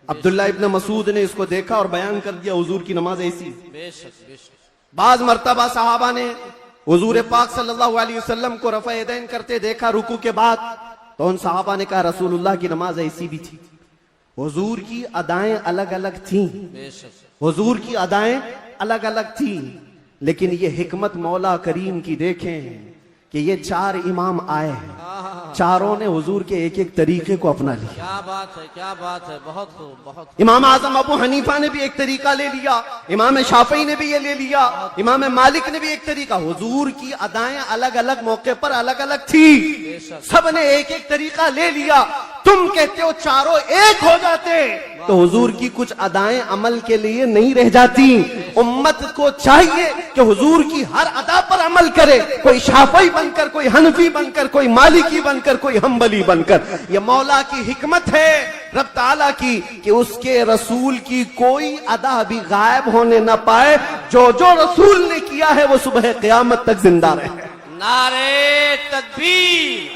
अब्दुल्ला इब्न मसूद ने इसको देखा और बयान कर दिया हुजूर की नमाज ऐसी। बाज मर्तबा सहाबा ने हुजूर पाक सल्लल्लाहु अलैहि वसल्लम को रफ़ा यदैन करते देखा रुकू के बाद, तो उन सहाबा ने कहा रसूलुल्लाह की नमाज ऐसी भी थी। हुजूर की अदाएं अलग अलग थी, हुजूर की अदाएं अलग अलग थी, लेकिन ये हिकमत मौला करीम की देखें कि ये चार इमाम आए हैं चारों ने हुजूर के एक एक तरीके को अपना लिया। क्या बात है, क्या बात है, बहुत खूब, बहुत खूब। इमाम आजम अबू हनीफा ने भी एक तरीका ले लिया, इमाम शाफई ने भी ये ले लिया, इमाम मालिक ने भी एक तरीका। हुजूर की अदाएं अलग अलग मौके पर अलग अलग थी, सबने एक एक तरीका ले लिया। तुम कहते हो चारों एक हो जाते तो हुजूर की कुछ अदाएं अमल के लिए नहीं रह जाती। उम्मत को चाहिए कि हुजूर की हर अदा पर अमल करे, कोई शाफई बनकर, कोई हनफी बनकर, कोई मालिकी बनकर, कोई हम्बली बनकर। ये मौला की हिकमत है रब ताला की कि उसके रसूल की कोई अदा भी गायब होने न पाए। जो जो रसूल ने किया है वो सुबह क़यामत तक जिंदा रहे। नारे तकबीर,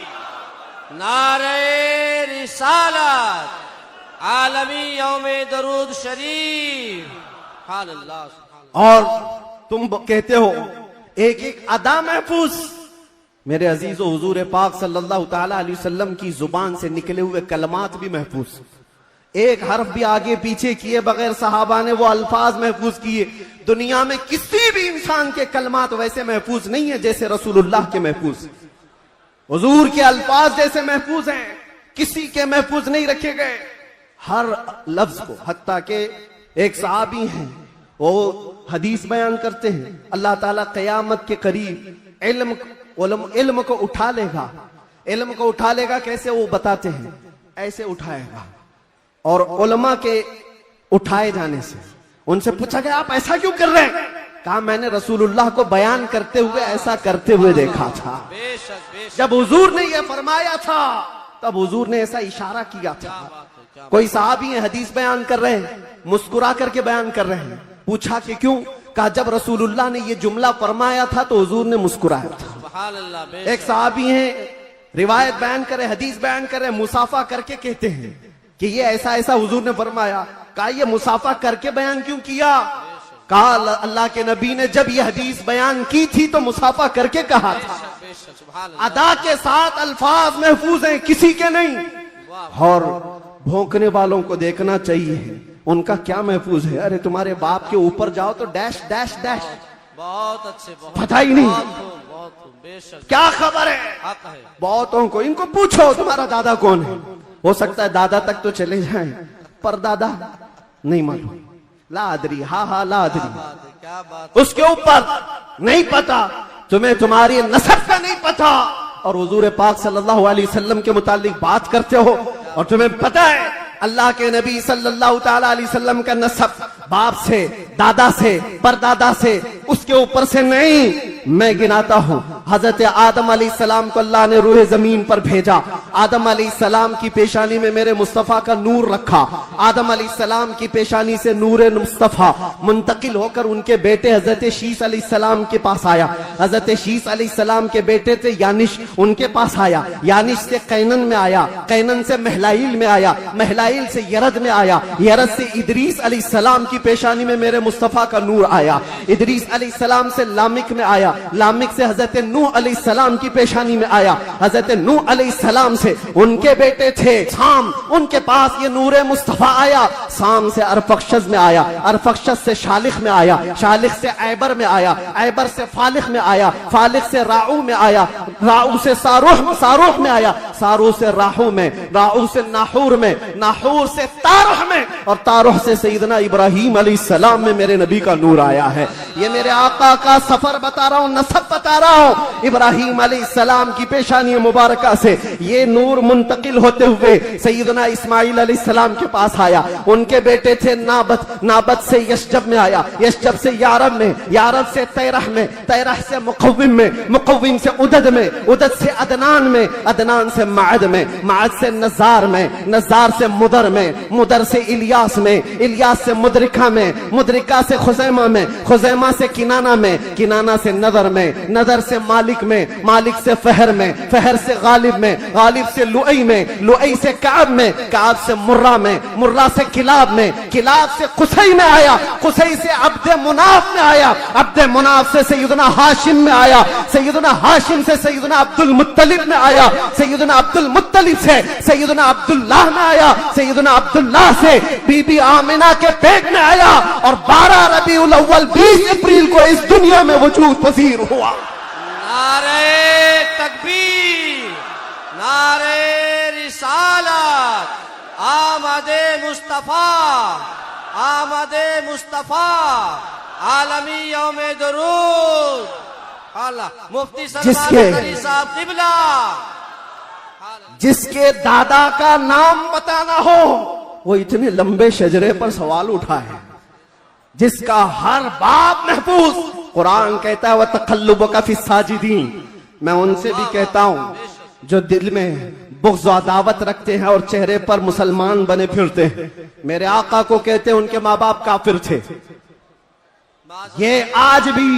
नारे रिसालत, आलमी यौमे दरूद शरीफ, सुभान अल्लाह, सुभान अल्लाह। और तुम कहते हो एक एक अदा महफूज। मेरे अजीजों, हुजूर पाक सल्लल्लाहु ताला अलैहि वसल्लम की जुबान से निकले हुए कलमात भी महफूज, एक हर्फ भी आगे पीछे किए बगैर सहाबा ने वो अल्फाज महफूज किए। दुनिया में किसी भी इंसान के कलमात वैसे महफूज नहीं है जैसे रसूलुल्लाह के महफूज। हुजूर के अल्फाज जैसे महफूज हैं, किसी के महफूज नहीं रखे गए हर लफ्ज को। हत्ता के एक सहाबी हैं, वो हदीस बयान करते हैं, अल्लाह ताला क़यामत के करीब इल्म को उठा लेगा। इल्म को उठा लेगा कैसे, वो बताते हैं, ऐसे उठाएगा। और उलमा के उठाए जाने से उनसे पूछा गया आप ऐसा क्यों कर रहे हैं? कहा मैंने रसूलुल्लाह को बयान करते हुए ऐसा करते हुए देखा था। बेशक, बेशक। जब हुजूर ने यह फरमाया था तब हुजूर ने ऐसा इशारा किया था। कोई साहबी है हदीस बयान कर रहे हैं, मुस्कुरा करके बयान कर रहे हैं। पूछा कि क्यों? कहा जब रसूलुल्लाह ने ये जुमला फरमाया था तो हुजूर ने मुस्कुराया था। सुभान अल्लाह, बेशक। एक साहबी है रिवायत बयान करे, हदीस बयान करे, मुसाफा करके कहते हैं कि ये ऐसा ऐसा हुजूर ने फरमाया। कहा ये मुसाफा करके बयान क्यों किया? कहा अल्लाह के नबी ने जब ये हदीस बयान की थी तो मुसाफा करके कहा था। बेशक, सुभान अल्लाह। अदा के साथ अल्फाज महफूज हैं, किसी के नहीं। और भौंकने वालों को देखना चाहिए उनका क्या महफूज है। अरे तुम्हारे बाप के ऊपर जाओ तो डैश डैश डैश, बहुत अच्छे, बहुत पता ही नहीं बहुत खूब, बहुत खूब, बेशक। क्या खबर है। हक है। बहुतों को इनको पूछो तुम्हारा दादा कौन है, हो सकता है दादा तक तो चले जाएं पर दादा नहीं मालूम। लादरी, हा लादरी, क्या बात। उसके ऊपर नहीं पता, तुम्हें तुम्हारी नसब का नहीं पता और हुजूर पाक सल्लल्लाहु अलैहि वसल्लम के मुतालिक बात करते हो और तुम्हें पता है अल्लाह के नबी सल्लल्लाहु ताला अलैहि वसल्लम का नसब बाप से, दादा से, परदादा से, उसके ऊपर से नहीं। मैं गिनाता हूं, हजरत आदम अलैहिस्सलाम को अल्लाह ने रूह जमीन पर भेजा। आदम अलैहिस्सलाम की पेशानी में मेरे मुस्तफा का नूर रखा। आदम अलैहिस्सलाम की पेशानी से नूर मुस्तफा मुंतकिल होकर उनके बेटे हजरत शीस अलैहिस्सलाम के पास आया। हजरत शीस अलैहिस्सलाम के बेटे थे यानिश, उनके पास आया। यानिश से कैनन में आया, कैनन से महलाइल में आया, महलाइल से यरद में आया, यरद से इदरीस अलैहिस्सलाम की पेशानी में मेरे मुस्तफा का नूर आया। इदरीस अलैहिस्सलाम से लामिक में आया, लामिक से हजरत नूह अलैहिस्सलाम की पेशानी में आया। हजरत नूह अलैहिस्सलाम से उनके बेटे थे साम, उनके पास ये नूर मुस्तफा आया। साम से अरफक्षस में आया, अरफक्षस से शालिख में आया, शालिख से ऐबर में आया, ऐबर से फालिख में आया, फालिख से राऊ में आया, राऊ से सारूह में आया, सारूह से राहू में, राहू से नाहूर में, नाहूर से तारुह में और तारुह से सैयदना इब्राहीम अलैहिस्सलाम में मेरे नबी का नूर आया है। ये मेरे आका का सफर बता रहा हूं, नसब बता रहा हूं। इब्राहीम अलैहिस्सलाम की पेशानी मुबारका से ये नूर मुंतकिल होते हुए सैयदना इस्माइल अलैहिस्सलाम के पास आया। उनके बेटे थे नाबत, नाबत से यशजब में आया, यशजब से यारब में, यारब से तैरह में, तैरह से मुकव्विम में, मुकव्विम से उदद में, उदद से अदनान में, अदनान से माद में, माद से नजार में, नजार से मुदर में, मुदर से इलियास में, इलियास से मुदरिका में, मुदरिका से खुजैमा में, खुजैमा से किनाना में, किनाना से नदर में, नदर से मालिक में, मालिक से फहर में, फहर से गालिब में, गालिब से लुई में, लुई से काब में, काब से मुर्रा में, मुर्रा से किलाब में, किलाब से कुसई में आया, कुसई से अब्दे मुनाफ में आया, अब्दे मुनाफ से सैयदना हाशिम में आया, सैयदना हाशिम से सैयदना अब्दुल मुत्तलिब में आया, सैयदना अब्दुल मुत्तलिब से सैयदना अब्दुल्लाह में आया, सैयदना अब्दुल्लाह से बीबी आमिना के पेट में आया और 12 रबीउल अव्वल 20 अप्रैल को इस दुनिया में वजूद पजीर हुआ। नारे तकबीर, नारे नारे रिसालत आमदे मुस्तफा आमदे मुस्तफा आलमी यौमे दरूद अल्लाह मुफ्ती सलमान अली साहब किबला। जिसके दादा का नाम पता ना हो वो इतने लंबे शजरे पर सवाल उठाए, जिसका हर बाप महफूज। कुरान कहता है वह तकल्लुबका फी साजिदीन। मैं उनसे भी कहता हूं जो दिल में बुग़्ज़ व अदावत रखते हैं और चेहरे पर मुसलमान बने फिरते हैं। मेरे आका को कहते हैं उनके माँ बाप काफिर थे, ये आज भी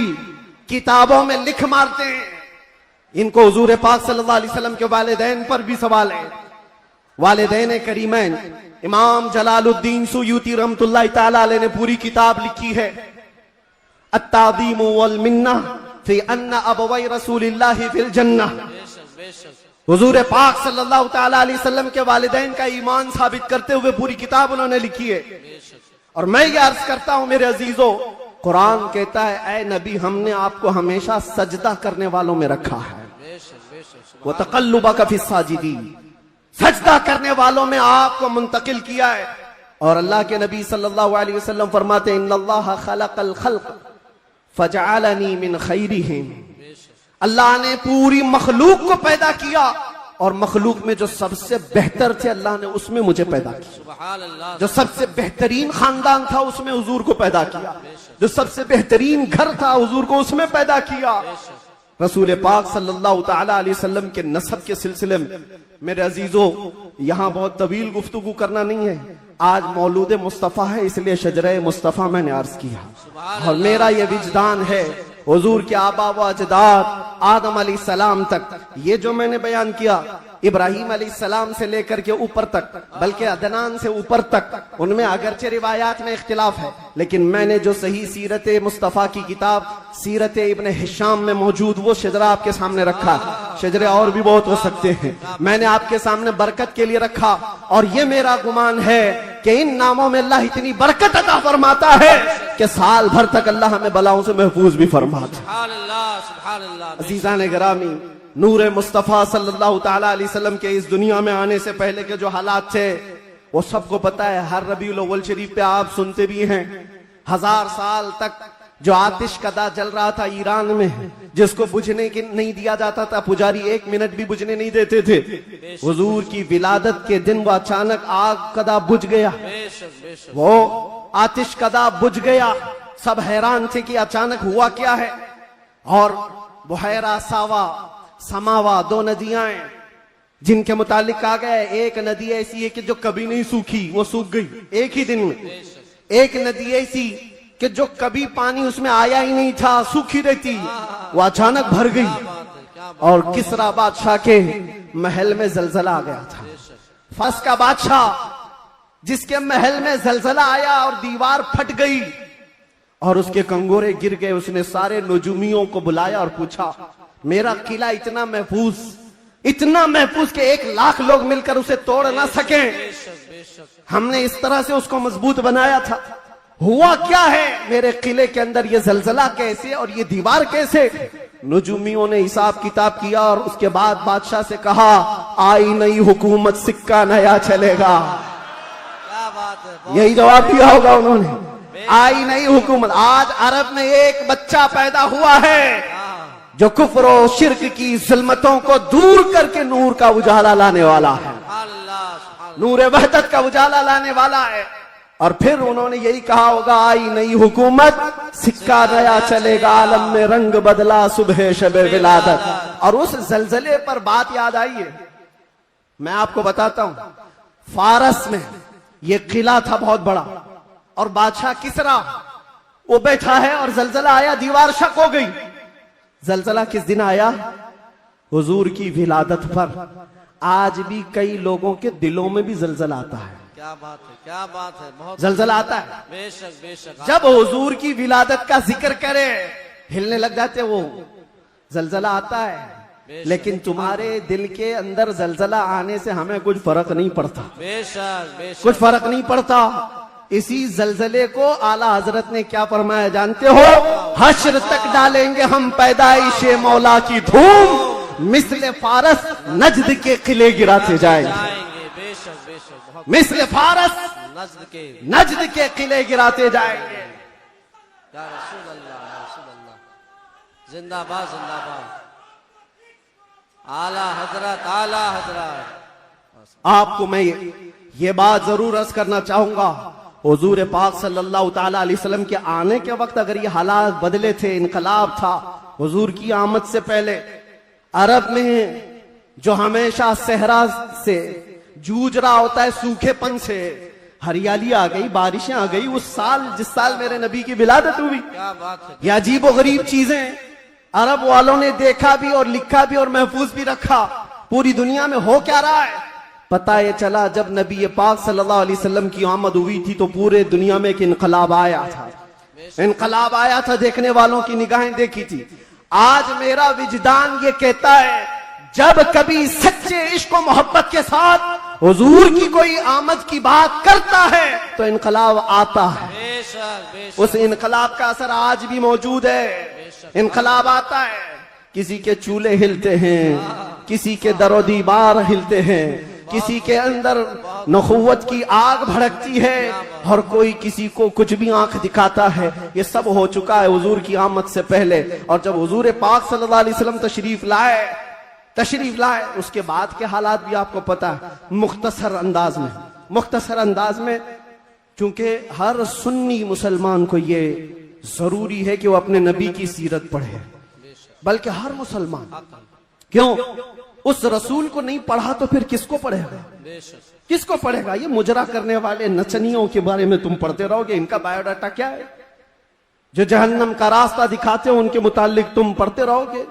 किताबों में लिख मारते हैं। इनको हुजूर पाक सल्लल्लाहु अलैहि वसल्लम के वालिदैन पर भी सवाल है। वालिदैन करीमैन इमाम जलालुद्दीन सुयूती रहमतुल्लाहि ताला अलैह ने पूरी किताब लिखी है अत्ताज़ीम वल मिन्ना फी अन्ना अबवै रसूलिल्लाहि फिल जन्नह। हुजूर पाक सल्लल्लाहु ताला अलैहि वसल्लम के वालिदैन का ईमान साबित करते हुए पूरी किताब उन्होंने लिखी है। और मैं ये अर्ज करता हूं मेरे अजीजों, कुरान कहता है ऐ नबी हमने आपको हमेशा सजदा करने वालों में रखा है। वो तकल्लुबका फी साजिदीन, सजदा करने वालों में आपको मुंतकिल किया है। और अल्लाह के नबी सल्लल्लाहु अलैहि वसल्लम फरमाते हैं इन्नल्लाह खलक़ल खल्क़ फजअलनी मिन खैरिहिम। अल्लाह ने पूरी मखलूक को पैदा किया और मखलूक में जो सबसे बेहतर थे अल्लाह ने उसमें मुझे पैदा किया। जो सबसे बेहतरीन खानदान था उसमें हुजूर को पैदा किया। जो सबसे बेहतरीन घर था हुजूर को उसमें पैदा किया। रसूल पाक सल्लल्लाहु ताला अलैहि वसल्लम के नसब के सिलसिले में मेरे अजीजों यहां बहुत तवील गुफ्तगू करना नहीं है। आज मौलूद मुस्तफ़ा है इसलिए शजरे मुस्तफ़ा मैंने अर्ज किया। और मेरा ये विजदान है हुजूर के आबा व अजदाद आदम अलैहिस्सलाम तक ये जो मैंने बयान किया इब्राहीम अलैहिस्सलाम से लेकर के ऊपर तक, बल्कि अदनान से ऊपर तक, उनमें अगरचे रिवायात में इख्तिलाफ है, लेकिन मैंने जो सही सीरत मुस्तफ़ा की किताब सीरत इब्न हिशाम में मौजूद वो शजरा आपके सामने रखा। शजरे और भी बहुत हो सकते हैं, मैंने आपके सामने बरकत के लिए रखा। और ये मेरा गुमान है कि इन नामों में अल्लाह इतनी बरकत अता फरमाता है कि साल भर तक अल्लाह हमें बलाओं से महफूज भी फरमाता। अजीज़ान गिरामी, नूरे मुस्तफ़ा सल्लल्लाहु ताला अलैहि वसल्लम के इस दुनिया में आने से पहले के जो हालात थे वो सबको पता है। हर रबीउल अव्वल शरीफ पे आप सुनते भी हैं 1000 साल तक जो आतिश कदा जल रहा था ईरान में, जिसको बुझने की नहीं दिया जाता था, पुजारी 1 मिनट भी बुझने नहीं देते थे। हुजूर की विलादत के दिन वो अचानक आग कदा बुझ गया, वो आतिश कदा बुझ गया। सब हैरान थे कि अचानक हुआ क्या है। और बुहैरा सावा समावा 2 नदियां हैं जिनके मुतालिक कहा गया है एक नदी ऐसी है कि जो कभी नहीं सूखी, वो सूख गई एक ही दिन में। एक नदी ऐसी कि जो कभी पानी उसमें आया ही नहीं था, सूखी रहती, वो अचानक भर गई। और किसरा बादशाह के महल में जलजला आ गया था। फर्स का बादशाह जिसके महल में जलजला आया और दीवार फट गई और उसके कंगोरे गिर गए, उसने सारे नजूमियों को बुलाया और पूछा मेरा किला इतना महफूज कि 1 लाख लोग मिलकर उसे तोड़ ना सके, हमने इस तरह से उसको मजबूत बनाया था, हुआ क्या है मेरे किले के अंदर, ये जलजला कैसे और ये दीवार कैसे। नजूमियों ने हिसाब किताब किया और उसके बाद बादशाह से कहा आई नई हुकूमत सिक्का नया चलेगा। क्या बात है, यही जवाब दिया होगा उन्होंने, आई नई हुकूमत। आज अरब में एक बच्चा पैदा हुआ है जो कुफ्र और शिर्क की ज़ुल्मतों को दूर करके नूर का उजाला लाने वाला है, नूर वहदत का उजाला लाने वाला है। और फिर उन्होंने यही कहा होगा आई नई हुकूमत सिक्का नया चलेगा, आलम में रंग बदला सुबह शबे विलादत। और उस जलजले पर बात याद आई है, मैं आपको बताता हूं। फारस में ये किला था बहुत बड़ा और बादशाह किसरा वो बैठा है और जलजला आया, दीवार शक हो गई। जलजला किस दिन आया? हुजूर की विलादत पर। आज भी कई लोगों के दिलों में भी जलजला आता है। क्या बात है, क्या बात है, बहुत जलजला आता है। बेशक बेशक, जब हुजूर की विलादत का जिक्र करे हिलने लग जाते वो, जलजला आता है। लेकिन तुम्हारे दिल के अंदर जलजला आने से हमें कुछ फर्क नहीं पड़ता, बेशक बेशक कुछ फर्क नहीं पड़ता। इसी जलजले को आला हजरत ने क्या फरमाया जानते हो? हश्र तक डालेंगे हम पैदाइशे मौला की धूम, मिस्ल फारस नजद के किले गिराते जाएंगे। जाएंगे बेशक बेशक बहुत मिस्ल फारस नज्द के किले गिराते जाएंगे। या रसूल अल्लाह जिंदाबाद जिंदाबाद आला हजरत आपको मैं ये बात जरूर अर्ज करना चाहूंगा, हुजूर पाक सल्लल्लाहु ताला अलैहि वसल्लम के आने के वक्त अगर ये हालात बदले थे, इनकलाब था, हुजूर की आमद से पहले अरब में जो हमेशा सहरा से जूझ रहा होता है, सूखेपन से हरियाली आ गई, बारिशें आ गई। उस साल जिस साल मेरे नबी की विलादत हुई, क्या बात है, ये अजीब गरीब चीजें अरब वालों ने देखा भी और लिखा भी और महफूज भी रखा। पूरी दुनिया में हो क्या रहा है पता ये चला जब नबी पाक सल्लल्लाहु अलैहि वसल्लम की आमद हुई थी तो पूरे दुनिया में एक इनकलाब आया था। इनकलाब आया था, देखने वालों की निगाहें देखी थी। आज मेरा विजदान ये कहता है जब कभी सच्चे इश्क और मोहब्बत के साथ हुजूर की कोई आमद की बात करता है तो इनकलाब आता है। बेशक बेशक उस इनकलाब का असर आज भी मौजूद है। इनकलाब आता है, किसी के चूल्हे हिलते हैं, किसी के दरो दीवार हिलते हैं, किसी के अंदर नखुवत की आग भड़कती है और कोई किसी को कुछ भी आंख दिखाता है। ये सब हो चुका है हुजूर की आमद से पहले। और जब हुजूर पाक सल्लल्लाहु अलैहि वसल्लम तशरीफ लाए उसके बाद के हालात भी आपको पता है। मुख्तसर अंदाज में क्योंकि हर सुन्नी मुसलमान को ये जरूरी है कि वो अपने नबी की सीरत पढ़े, बल्कि हर मुसलमान। क्यों? उस रसूल को नहीं पढ़ा तो फिर किसको पढ़ेगा? किसको पढ़ेगा? ये मुजरा करने वाले नचनियों के बारे में तुम पढ़ते रहोगे। इनका बायोडाटा क्या है? जो जहन्नम का रास्ता दिखाते हो उनके मुतालिक तुम पढ़ते रहोगे?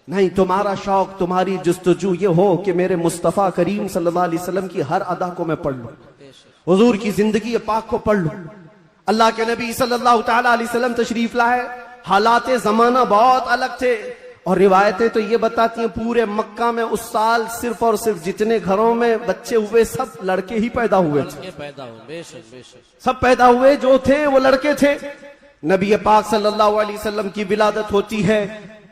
नहीं, तुम्हारा शौक, तुम्हारी जुस्तजू ये हो कि मेरे मुस्तफा करीम सल्लल्लाहु अलैहि वसल्लम की हर अदा को मैं पढ़ लूं, हुजूर की जिंदगी पाक को पढ़ लूं। अल्लाह के नबी सल्लल्लाहु ताला अलैहि वसल्लम तशरीफ लाए, हालात जमाना बहुत अलग थे और रिवायतें तो ये बताती हैं पूरे मक्का में उस साल सिर्फ और सिर्फ जितने घरों में बच्चे हुए सब लड़के ही पैदा हुए थे। सब पैदा हुए जो थे वो लड़के थे। नबी पाक सल्लल्लाहु अलैहि वसल्लम की विलादत होती है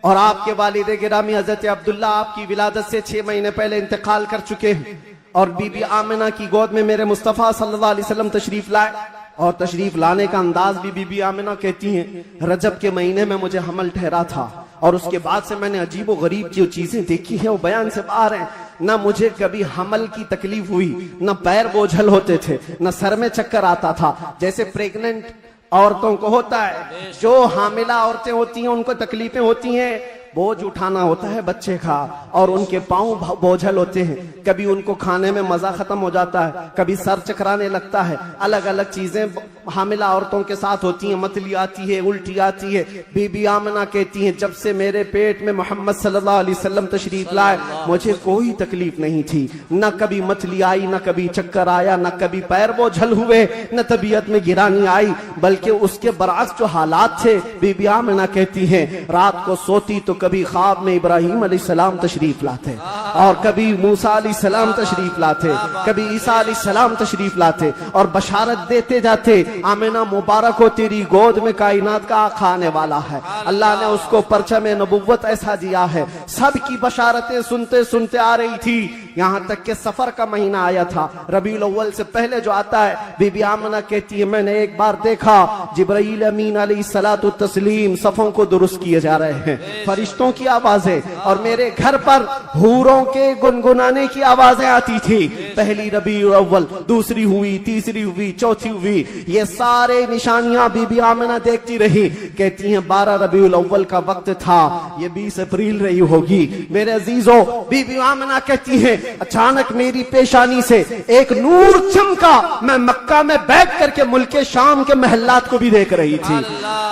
और आपके वालिद गिरामी हजरत अब्दुल्ला आपकी विलादत से 6 महीने पहले इंतकाल कर चुके हैं और बीबी आमिना की गोद में मेरे मुस्तफा सल्लल्लाहु अलैहि वसल्लम तशरीफ लाए। और तशरीफ लाने का अंदाज भी बीबी आमिना कहती हैं रजब के महीने में मुझे हमल ठहरा था और उसके बाद से मैंने अजीब व गरीब जो चीजें देखी हैं वो बयान से बाहर हैं। ना मुझे कभी हमल की तकलीफ हुई, ना पैर बोझल होते थे, ना सर में चक्कर आता था जैसे प्रेग्नेंट औरतों को होता है। जो हामिला औरतें होती हैं उनको तकलीफें होती हैं, बोझ उठाना होता है बच्चे का और उनके पांव बोझल होते हैं। कभी उनको खाने में मजा खत्म हो जाता है, कभी सर चकराने लगता है। अलग अलग चीजें हामिला औरतों के साथ होती हैं, मतली आती है, उल्टी आती है। बीबी आमिना कहती हैं जब से मेरे पेट में मोहम्मद सल्लल्लाहु अलैहि वसल्लम तशरीफ लाए मुझे कोई तकलीफ नहीं थी, न कभी मतली आई, न कभी चक्कर आया, न कभी पैर बोझल हुए, न तबीयत में गिरानी आई। बल्कि उसके बरअक्स जो हालात थे, बीबी आमिना कहती हैं रात को सोती तो कभी ख्वाब में इब्राहिम अलैहिस्सलाम तशरीफ लाते और कभी मूसा अलैहिस्सलाम तशरीफ लाते, कभी ईसा अलैहिस्सलाम तशरीफ लाते और बशारत देते जाते आमिना मुबारक हो तेरी गोद में कायनात का आका आने वाला है। अल्लाह ने उसको परचम नबुव्वत ऐसा दिया है। सबकी बशारतें सुनते सुनते आ रही थी, यहाँ तक के सफर का महीना आया था, रबीउल अव्वल से पहले जो आता है। बीबी आमिना कहती है मैंने एक बार देखा जिब्राईल अमीन अलैहिस्सलातु तस्लीम सफों को दुरुस्त किए जा रहे हैं, फरिश्तों की आवाजें और मेरे घर पर हूरों के गुनगुनाने की आवाजें आती थी। पहली रबीउल अव्वल, दूसरी हुई, तीसरी हुई, चौथी हुई। ये सारे निशानियां बीबी आमिना देखती रही। कहती हैं 12 रबीउल अव्वल का वक्त था, ये 20 अप्रैल रही होगी। मेरे अजीजों, बीबी आमिना कहती हैं अचानक मेरी पेशानी से एक नूर चमका। मैं मक्का में बैठ करके मुल्के शाम के महल्लात को भी देख रही थी,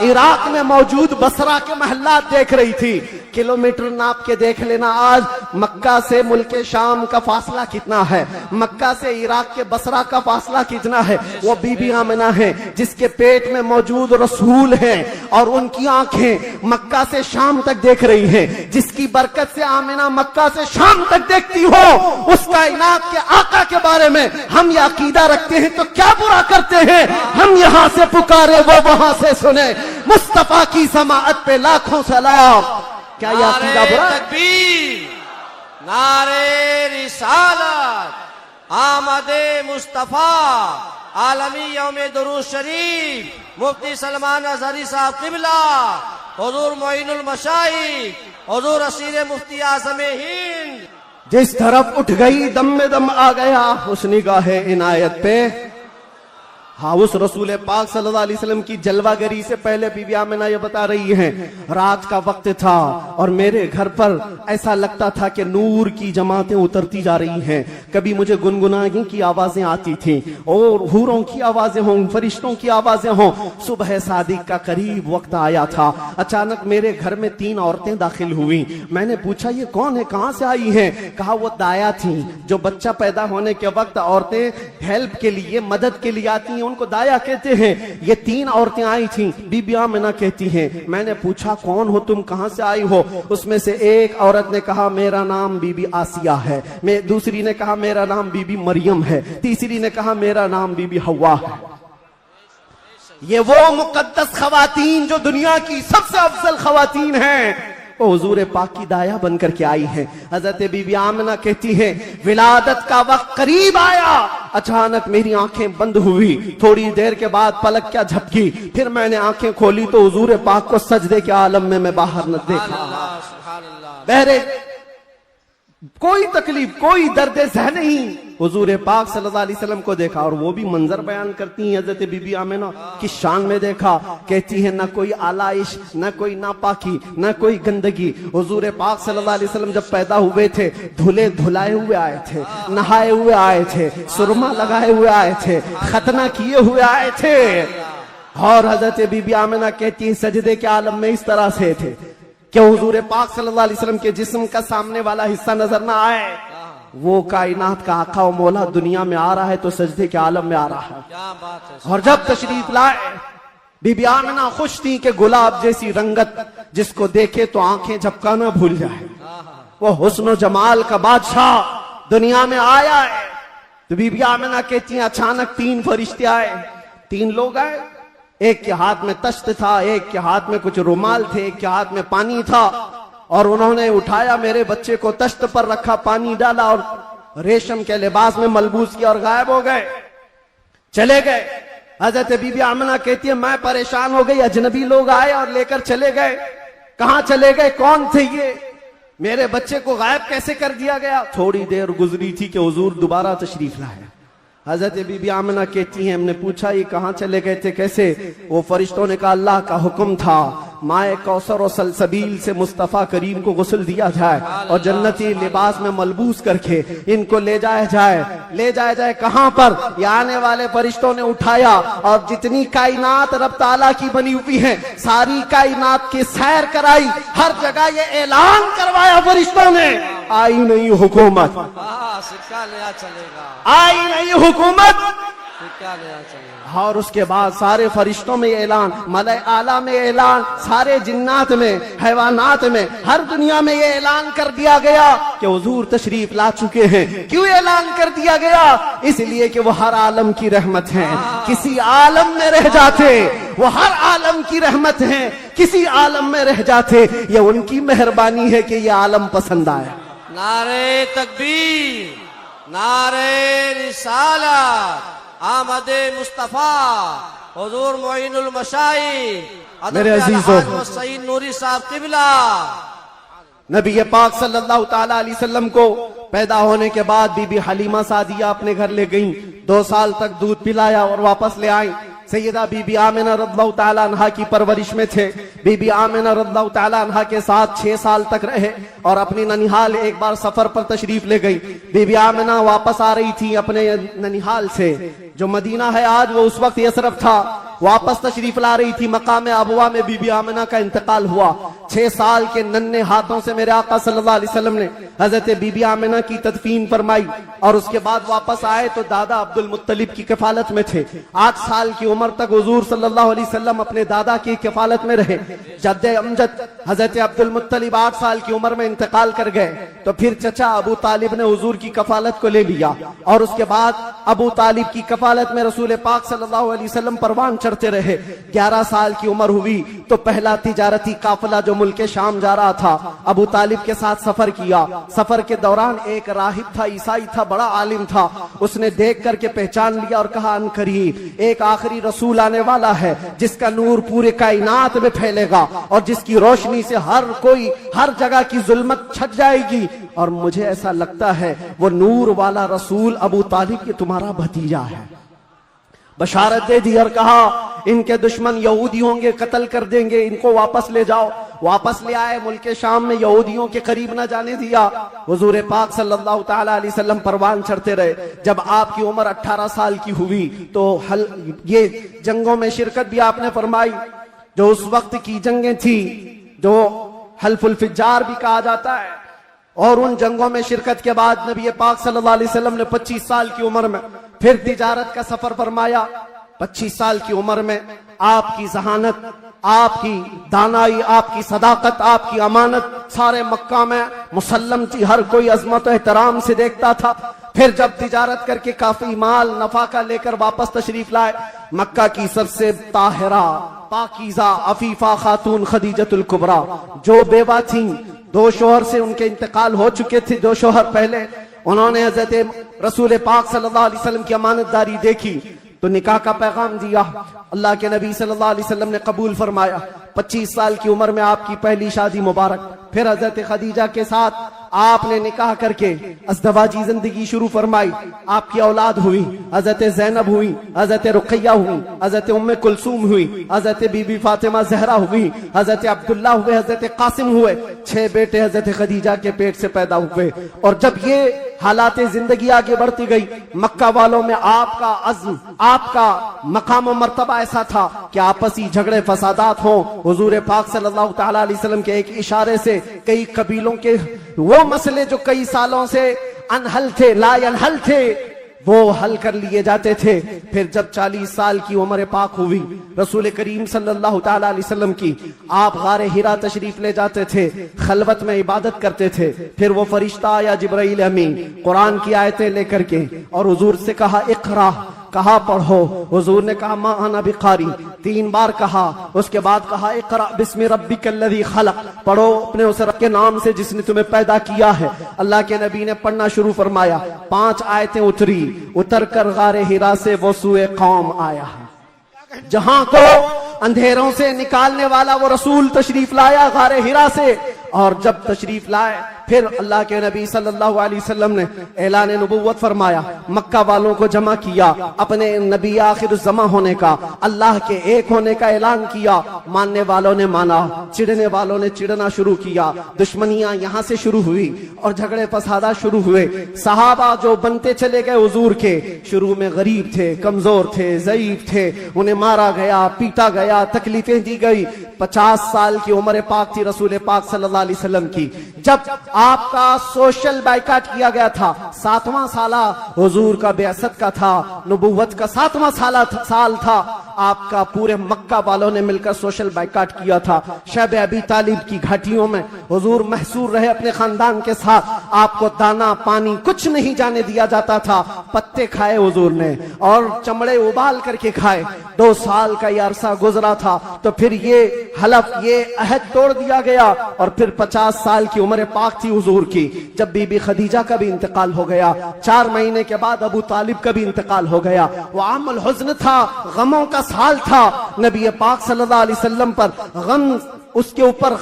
इराक में मौजूद बसरा के महल्लात देख रही थी। किलोमीटर नाप के देख लेना आज मक्का से मुल्के शाम का फासला कितना है, मक्का से इराक के बसरा का फासला कितना है। वो बीबी आमिना है जिसके पेट में मौजूद रसूल हैं और उनकी आंखें मक्का से शाम तक देख रही हैं। जिसकी बरकत से आमिना मक्का से शाम तक देखती हो, उस कायनात के आका के बारे में हम ये अकीदा रखते हैं तो क्या बुरा करते हैं। हम यहाँ से पुकारे वो वहां से सुने। मुस्तफा की समाअत पे लाखों सलाम। क्या ये अकीदा बुरा है? तकबीर, नारे रिसालत, आमदे मुस्तफा, आलमी यौम दुरूद शरीफ, मुफ्ती सलमान अजहरी साहब किबला, हुजूर मोइनुल मशाइख, हुजूर असीर मुफ्ती आज़म हिंद। जिस तरफ उठ गई दम में दम आ गया उस निगाहे इनायत पे। हाँ, उस रसूल पाक सल्लल्लाहु अलैहि वसल्लम की जलवागरी से पहले बीबी आमिना ये बता रही हैं, रात का वक्त था और मेरे घर पर ऐसा लगता था कि नूर की जमातें उतरती जा रही हैं। कभी मुझे गुनगुनाने की आवाजें आती थी और हूरों की आवाजें हों, फरिश्तों की आवाजें हों। सुबह सादिक का करीब वक्त आया था। अचानक मेरे घर में 3 औरतें दाखिल हुई। मैंने पूछा ये कौन है, कहां से आई हैं? कहा वो दाया थी। जो बच्चा पैदा होने के वक्त औरतें हेल्प के लिए, मदद के लिए आती हैं, उनको दाया कहते हैं। ये 3 औरतें आई थीं। बीबी आमिना कहती हैं, मैंने पूछा कौन हो तुम, कहां से आई हो? उसमें से एक औरत ने कहा मेरा नाम बीबी आसिया है, दूसरी ने कहा मेरा नाम बीबी मरियम है, तीसरी ने कहा मेरा नाम बीबी हवा है। ये वो मुकद्दस खवातीन जो दुनिया की सबसे अफजल खवातीन हैं, वो हुजूर पाक की दाया बनकर के आई है। हजरत बीबी आमिना कहती है विलादत का वक्त करीब आया, अचानक मेरी आंखें बंद हुई। थोड़ी देर के बाद पलक क्या झपकी, फिर मैंने आंखें खोली तो हुजूर पाक को सजदे के आलम में मैं बाहर न देखा। बहरे कोई तकलीफ, कोई दर्द ज़हन नहीं, हुजूर पाक सल्लल्लाहु अलैहि वसल्लम को देखा। और वो भी मंजर बयान करती हैं हजरत बीबी आमिना की शान में देखा। कहती है ना कोई आलाइश, ना कोई नापाकी, ना कोई गंदगी। हुजूर पाक सल्लल्लाहु अलैहि वसल्लम जब पैदा हुए थे धुले धुलाए हुए आए थे, नहाए हुए आए थे, सुरमा लगाए हुए आए थे, खतना किए हुए आए थे। और हजरत बीबी आमिना कहती है सजदे के आलम में इस तरह से थे कि हुजूर पाक सल्लल्लाहु अलैहि वसल्लम के जिस्म का सामने वाला हिस्सा नजर ना आए। वो कायनात का आका और मौला दुनिया में आ रहा है तो सजदे के आलम में आ रहा है। क्या बात है। और जब तशरीफ लाए बीबी आमिना खुश थी कि गुलाब जैसी रंगत जिसको देखे तो आंखें झपकाना भूल जाए। वो हुस्न जमाल का बादशाह दुनिया में आया है। तो बीबी आमिना कहती हैं अचानक 3 फरिश्ते आए, 3 लोग आए। एक के हाथ में तश्त था, एक के हाथ में कुछ रुमाल थे, एक के हाथ में पानी था। और उन्होंने उठाया मेरे बच्चे को, तश्त पर रखा, पानी डाला और रेशम के लिबास में मलबूस किया और गायब हो गए, चले गए। हजरत बीबी आमिना कहती है मैं परेशान हो गई, अजनबी लोग आए और लेकर चले गए। कहां चले गए, कौन थे ये, मेरे बच्चे को गायब कैसे कर दिया गया? थोड़ी देर गुजरी थी कि हुजूर दोबारा तशरीफ लाए। हजरत बीबी आमिना कहती हैं हमने पूछा ये कहां चले गए थे, कैसे? वो फरिश्तों ने कहा अल्लाह का हुक्म था माए कौसर और सलसबील से मुस्तफा करीम को गुस्ल दिया जाए और जन्नती लिबास में मलबूस करके इनको ले जाया जाए। ले जाया जाए कहां पर? ये आने वाले फरिश्तों ने उठाया और जितनी कायनात रब ताला की बनी हुई है सारी कायनात की सैर कराई। हर जगह ये ऐलान करवाया फरिश्तों ने, आई नहीं हुकूमत, सिक्का नया चलेगा, आई नहीं हुकूमत, सिक्का नया चलेगा। और उसके बाद सारे फरिश्तों में ऐलान, मलाए आला में ऐलान, सारे जिन्नात में, हैवानात में, हर दुनिया में ये ऐलान कर दिया गया कि हुजूर तशरीफ ला चुके हैं। क्यों ऐलान कर दिया गया? इसलिए कि वो हर आलम की रहमत है। किसी आलम में रह जाते वो हर आलम की रहमत है, किसी आलम में रह जाते ये उनकी मेहरबानी है कि ये आलम पसंद आया। नारे तकबीर, नारे रिसालत, आमदे मुस्तफा, हुजूर मोइनुल मशाइख, मेरे अजीजों, सईद नूरी साहब किबला। नबी पाक सल्लल्लाहु ताला अलैहि वसल्लम को पैदा होने के बाद बीबी हलीमा सादिया अपने घर ले गईं। 2 साल तक दूध पिलाया और वापस ले आई। सैयदा बीबी आमिना रज़ियल्लाहु ताला अन्हा की परवरिश में थे। बीबी आमिना रज़ियल्लाहु ताला अन्हा के साथ 6 साल तक रहे और अपनी ननिहाल एक बार सफर पर तशरीफ ले गई। बीबी आमिना वापस आ रही थी अपने ननिहाल से, जो मदीना है आज वो उस वक्त यसरफ था। वापस तशरीफ ला रही थी, मकाम अबवा में बीबी आमिना का इंतकाल हुआ। 6 साल के नन्हे हाथों से मेरे आका सल्लल्लाहु अलैहि वसल्लम ने हजरत बीबी आमिना की तदफीन फरमाई और उसके बाद वापस आए तो दादा अब्दुल मुत्तलिब की कफालत में थे। 8 साल की उम्र तक हुजूर सल्लल्लाहु अलैहि वसल्लम अपने दादा की कफालत में रहे। जद्दे अमजद हजरत अब्दुल मुत्तलिब 8 साल की उम्र में इंतकाल कर गए तो फिर चचा अबू तालिब ने हुजूर की कफालत को ले लिया और उसके बाद अबू तालिब की कफालत में रसूल पाक सल्लल्लाहु अलैहि वसल्लम परवान चढ़ते रहे। 11 साल की उम्र हुई तो पहला तिजारती काफिला जो मुल्क शाम जा रहा था, अबू तालिब के साथ सफर किया। सफर के दौरान एक राहिब था, ईसाई था, बड़ा आलिम था। उसने देख करके पहचान लिया और कहा, अनकरीब एक आखिरी रसूल आने वाला है जिसका नूर पूरे कायनात में फैलेगा और जिसकी रोशनी से हर कोई हर जगह की जुल्मत छट जाएगी। और मुझे ऐसा लगता है वो नूर वाला रसूल अबू तालिब के तुम्हारा भतीजा है। बशारत दे दी और कहा, इनके दुश्मन यहूदी होंगे, कत्ल कर देंगे, इनको वापस ले जाओ। वापस ले आए। मुल्क शाम में यहूदियों के करीब न जाने दिया। हुजूर पाक सल्लल्लाहु ताला अलैहि वसल्लम परवान चढ़ते रहे। जब आपकी उम्र 18 साल की हुई तो ये जंगों में शिरकत भी आपने फरमाई। जो उस वक्त की जंगें थी, जो हल्फुल फिज्जार भी कहा जाता है, और उन जंगों में शिरकत के बाद नबी पाक सल्लल्लाहु अलैहि वसल्लम ने 25 साल की उम्र में फिर तिजारत का सफर फरमाया। 25 साल की उम्र में आपकी जहानत, आपकी दानाई, आपकी सदाकत, आपकी अमानत सारे मक्का में मुसल्लम थी। हर कोई अजमत और एहतराम से देखता था। फिर जब तिजारत करके काफी माल नफाका लेकर वापस तशरीफ लाए, मक्का की सबसे ताहिरा, पाकीज़ा, अफीफा खातून खदीजतुल कुबरा, जो बेवा थी, 2 शोहर से उनके इंतकाल हो चुके थे। 2 शोहर पहले उन्होंने हजरत रसूल पाक सल्लल्लाहु अलैहि वसल्लम की अमानतदारी देखी तो निकाह का पैगाम दिया। अल्लाह के नबी सल्लल्लाहु अलैहि वसल्लम ने कबूल फरमाया। 25 साल की उम्र में आपकी पहली शादी मुबारक। फिर हजरत खदीजा के साथ आपने निकाह करके अज़दवाजी जिंदगी शुरू फरमाई। आपकी औलाद हुई, हजरत ज़ैनब हुई, हजरत रुक़ैया हुई, हजरत उम्मे कुलसूम हुई, हजरत बीबी फातिमा ज़हरा हुई, हजरत अब्दुल्ला हुए, हजरत कासिम हुए। 6 बेटे हजरत खदीजा के पेट से पैदा हुए। और जब ये हालात जिंदगी आगे बढ़ती गई, मक्का वालों में आपका अज़्म, आपका मकाम और मर्तबा ऐसा था कि आपसी झगड़े फसादात हो। हुजूर पाक सल्लल्लाहु ताला अलैहि वसल्लम के एक इशारे से कई कबीलों के वो मसले जो कई सालों से अनहल थे, ला अनहल थे, वो हल कर लिए जाते थे। फिर जब 40 साल की उम्र पाक हुई, रसूल करीम सल्लल्लाहु ताला अलैहि वसल्लम की, आप गारे हिरा तशरीफ ले जाते थे, खलवत में इबादत करते थे। फिर वो फरिश्ता आया जिब्राइल अमीन कुरान की आयतें लेकर के, और हुजूर से कहा, इक़रा, कहा पढ़ो। हुजूर ने कहा, मा अना बिकारी, 3 बार कहा। उसके बाद कहा, इक़रा बिस्मि रब्बिकल्लज़ी खलक़, पढ़ो अपने उस रब के नाम से जिसने तुम्हें पैदा किया है। अल्लाह के नबी ने पढ़ना शुरू फरमाया। 5 आयतें उतरी, उतर कर गारे हिरा से वो सूए कौम आया, जहां को अंधेरों से निकालने वाला वो रसूल तशरीफ लाया गारे हिरा से। और जब तशरीफ लाए, फिर अल्लाह के नबी सल्लल्लाहु अलैहि वसल्लम ने ऐलान नबुव्वत फरमाया, मक्का वालों को जमा किया, अपने नबी आखिर ज़मा होने का, अल्लाह के एक होने का ऐलान किया। मानने वालों ने माना, चिढ़ने वालों ने चिढ़ना शुरू किया। दुश्मनियां यहां से शुरू हुई और झगड़े फसादा शुरू हुए। सहाबा जो बनते चले गए हुजूर के, शुरू में गरीब थे, कमजोर थे, ज़ईफ थे, उन्हें मारा गया, पीटा गया, तकलीफें दी गई। 50 साल की उम्र पाक थी रसूल पाक सल्लल्लाहु अलैहि वसल्लम की, जब आपका सोशल बाइकाट किया गया था। 7वां साला हुजूर का बेअसत का था, नबुव्वत का 7वां साल था। आपका पूरे मक्का वालों ने मिलकर सोशल बाइकाट किया था। शब अबी तालिब की घाटियों में हुजूर महसूर रहे अपने खानदान के साथ। आपको दाना पानी कुछ नहीं जाने दिया जाता था। पत्ते खाए हुजूर ने और चमड़े उबाल करके खाए। 2 साल का ये अरसा गुजरा था तो फिर ये हलफ, ये अहद तोड़ दिया गया। और फिर 50 साल की उम्र पाक थी हुजूर की, जब बीबी खदीजा का भी इंतकाल हो गया। 4 महीने के बाद अबू तालिब का भी इंतकाल हो गया। वो आमुल हुज़्न था, गमों का साल था। नबी पाक सल्लल्लाहु अलैहि वसल्लम पर गम, उसके ऊपर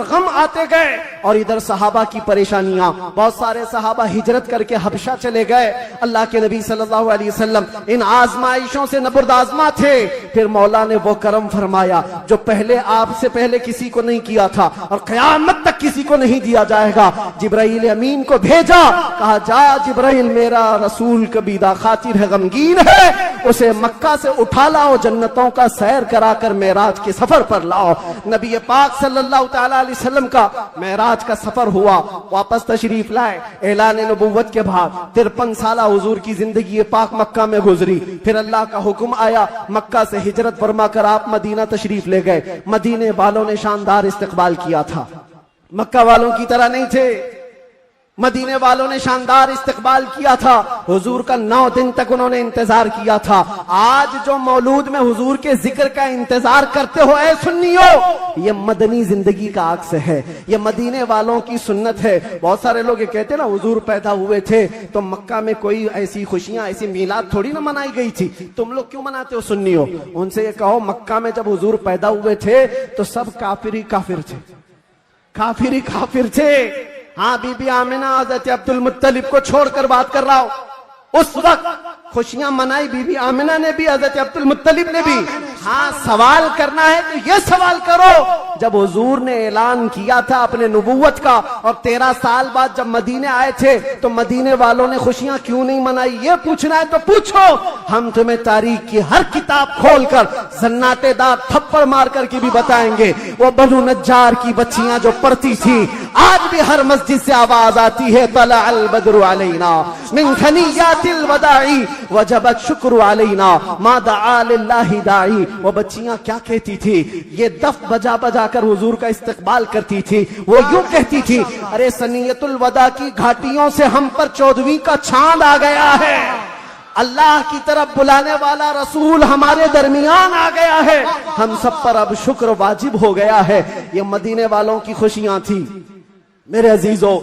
गम आते गए। और इधर सहाबा की परेशानियां, बहुत सारे सहाबा हिजरत करके हबशा चले गए। अल्लाह के नबी सल्लल्लाहु अलैहि वसल्लम इन आजमाइशों से नबुर्दाजमा थे। फिर मौला ने वो करम फरमाया जो पहले आपसे पहले किसी को नहीं किया था और क़यामत तक किसी को नहीं दिया जाएगा। जिब्राइल अमीन को भेजा, कहा, जा जिब्राइल, मेरा रसूल कबीदा खातिर है, गमगीन है, उसे मक्का से उठा लाओ, जन्नतों का सैर कराकर मेराज के सफर पर लाओ। नबी पाक सल्लल्लाहु ताला अलैहि वसल्लम का मेराज का सफर हुआ, वापस तशरीफ लाए। ऐलान नबुव्वत के बाद 53 साला हुजूर की जिंदगी पाक मक्का में गुजरी। फिर अल्लाह का हुक्म आया, मक्का से हिजरत फरमा कर आप मदीना तशरीफ ले गए। मदीने वालों ने शानदार इस्तकबाल किया था, मक्का वालों की तरह नहीं थे। मदीने वालों ने शानदार इस्तकबाल किया था, हुजूर का 9 दिन तक उन्होंने इंतजार किया था। आज जो मौलूद में हुजूर के जिक्र का इंतजार करते हो ऐ सुन्नियों, ये मदनी जिंदगी का अक्स है, ये मदीने वालों की सुन्नत है। बहुत सारे लोग ये कहते ना हुजूर पैदा हुए थे तो मक्का में कोई ऐसी खुशियां, ऐसी मीलाद थोड़ी ना मनाई गई थी, तुम लोग क्यों मनाते हो सुन्नियों? उनसे ये कहो मक्का में जब हुजूर पैदा हुए थे तो सब काफिर ही काफिर थे, काफिर ही काफिर थे। हाँ, बीबी आमिना हजरत अब्दुल मुत्तलिब को छोड़कर बात कर रहा हूं। उस वक्त खुशियां मनाई बीबी आमिना ने भी, हजरत अब्दुल मुत्तलिब ने भी। हाँ, सवाल करना है तो ये सवाल करो, जब हुजूर ने ऐलान किया था अपने नबुव्वत का और 13 साल बाद जब मदीने आए थे तो मदीने वालों ने खुशियां क्यों नहीं मनाई? ये पूछना है तो पूछो, हम तुम्हें तारीख की हर किताब खोलकर सन्नाटेदार थप्पड़ मार कर के भी बताएंगे। वो बनु नज्जार की बच्चियां जो पढ़ती थी, आज भी हर मस्जिद से आवाज आती है, तला अल बद्रु अलैना मिन खनियातिल वदाई वजबत शुक्र अलैना मा दआ लिल्लाहि दाई। वो बच्चियां क्या कहती थी? ये दफ बजा बजा कर हुजूर का इस्तकबाल करती थी। वो यूं कहती थी, अरे सनियतुल वदा की घाटियों से हम पर 14वीं का चांद आ गया है, अल्लाह की तरफ बुलाने वाला रसूल हमारे दरमियान आ गया है, हम सब पर अब शुक्र वाजिब हो गया है। ये मदीने वालों की खुशियां थी। मेरे अजीजों,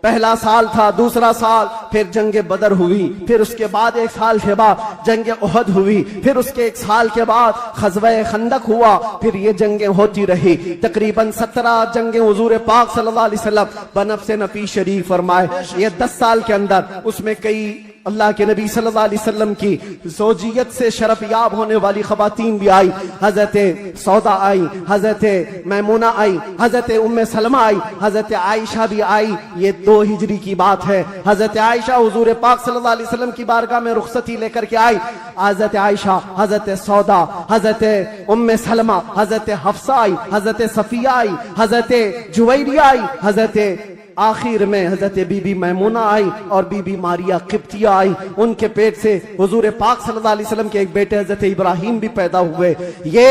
पहला साल था, दूसरा साल, फिर जंगे बदर हुई, फिर उसके बाद 1 साल के बाद जंगे उहद हुई, फिर उसके 1 साल के बाद ग़ज़वा खंदक हुआ, फिर ये जंगें होती रही। तकरीबन 17 जंगें हुजूर पाक सल्लल्लाहु अलैहि वसल्लम बनफ्स नबी शरीफ फरमाए। ये 10 साल के अंदर उसमें कई अल्लाह के नबी सल्लल्लाहु अलैहि वसल्लम की ज़ौजियत से शरफ याब होने वाली खवातीन भी आई। हजरत सौदा आई, हजरत मैमूना आई, हजरत उम्मे सलमा आई, हजरत आयशा भी आई। ये 2 हिजरी की बात है। हजरत आयशा हुजूर पाक सल्लल्लाहु अलैहि वसल्लम की बारगाह में रुखसती लेकर के आई। हजरत आयशा, हजरत सौदा, हजरत उम्मे सलमा, हजरत हफ्सा आई, हजरत सफिया आई, हजरत जुवैरिया आई, हजरत आखिर में हजरत बीबी मैमूना आई और बीबी मारिया किप्तिया आई। उनके पेट से हुजूर पाक सल्लल्लाहु अलैहि वसल्लम के एक बेटे हजरत इब्राहिम भी पैदा हुए। ये